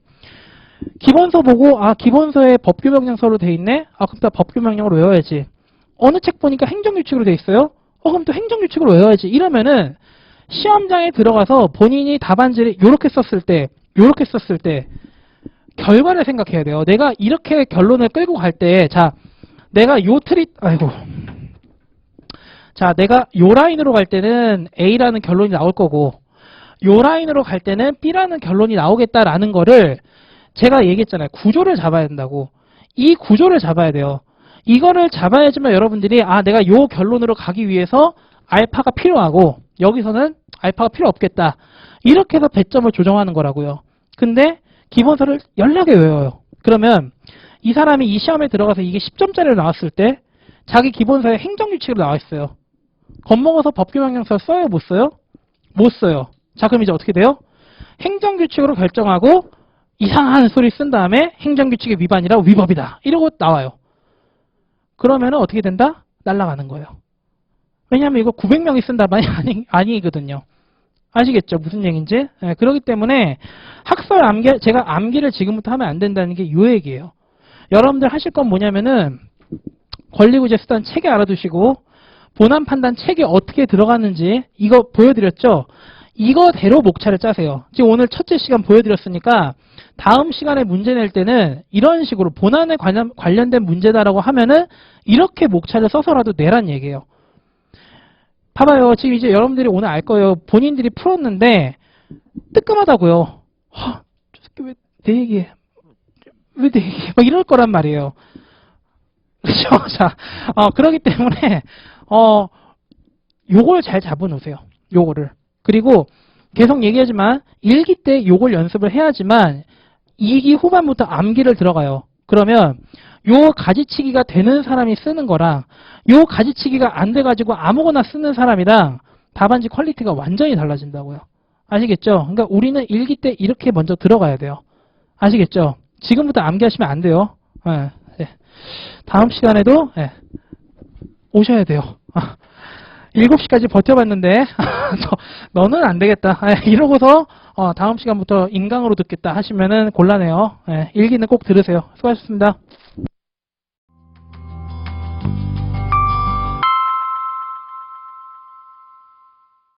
기본서 보고 기본서에 법규명령서로 돼 있네? 그럼 또 법규명령으로 외워야지. 어느 책 보니까 행정규칙으로 돼 있어요? 그럼 또 행정규칙으로 외워야지. 이러면은 시험장에 들어가서 본인이 답안지를 요렇게 썼을 때 결과를 생각해야 돼요. 내가 이렇게 결론을 끌고 갈 때 내가 내가 요 라인으로 갈 때는 A라는 결론이 나올 거고 요 라인으로 갈 때는 B라는 결론이 나오겠다라는 거를 제가 얘기했잖아요. 구조를 잡아야 된다고. 이 구조를 잡아야 돼요. 이거를 잡아야지만 여러분들이 내가 요 결론으로 가기 위해서 알파가 필요하고 여기서는 알파가 필요 없겠다. 이렇게 해서 배점을 조정하는 거라고요. 근데 기본서를 연락에 외워요. 그러면 이 사람이 이 시험에 들어가서 이게 10점짜리로 나왔을 때 자기 기본서에 행정규칙으로 나와 있어요. 겁먹어서 법규명령서 써요? 못 써요? 못 써요. 자, 그럼 이제 어떻게 돼요? 행정규칙으로 결정하고 이상한 소리 쓴 다음에 행정규칙의 위반이라 위법이다. 이러고 나와요. 그러면은 어떻게 된다? 날아가는 거예요. 왜냐하면 이거 900명이 쓴 답안이 아니거든요. 아시겠죠? 무슨 얘기인지? 네, 그렇기 때문에 학설 제가 암기를 지금부터 하면 안 된다는 게 요 얘기예요. 여러분들 하실 건 뭐냐면은 권리구제 수단 책에 알아두시고 본안 판단 책에 어떻게 들어갔는지 이거 보여드렸죠? 이거대로 목차를 짜세요. 지금 오늘 첫째 시간 보여드렸으니까 다음 시간에 문제 낼 때는 이런 식으로 본안에 관련된 문제다라고 하면은 이렇게 목차를 써서라도 내란 얘기예요. 봐봐요. 지금 이제 여러분들이 오늘 알 거예요. 본인들이 풀었는데 뜨끔하다고요. 저 새끼 왜 내 얘기해? 왜 내 얘기해? 막 이럴 거란 말이에요. 그렇죠? 자, 그렇기 때문에 요걸 잘 잡아놓으세요. 요거를. 그리고 계속 얘기하지만 1기 때 요걸 연습을 해야지만 2기 후반부터 암기를 들어가요. 그러면 요 가지치기가 되는 사람이 쓰는 거랑 요 가지치기가 안 돼가지고 아무거나 쓰는 사람이랑 답안지 퀄리티가 완전히 달라진다고요. 아시겠죠? 그러니까 우리는 1기 때 이렇게 먼저 들어가야 돼요. 아시겠죠? 지금부터 암기하시면 안 돼요. 네. 다음 시간에도 오셔야 돼요. 7시까지 버텨봤는데 너는 안 되겠다. 이러고서 다음 시간부터 인강으로 듣겠다 하시면은 곤란해요. 일기는 꼭 들으세요. 수고하셨습니다.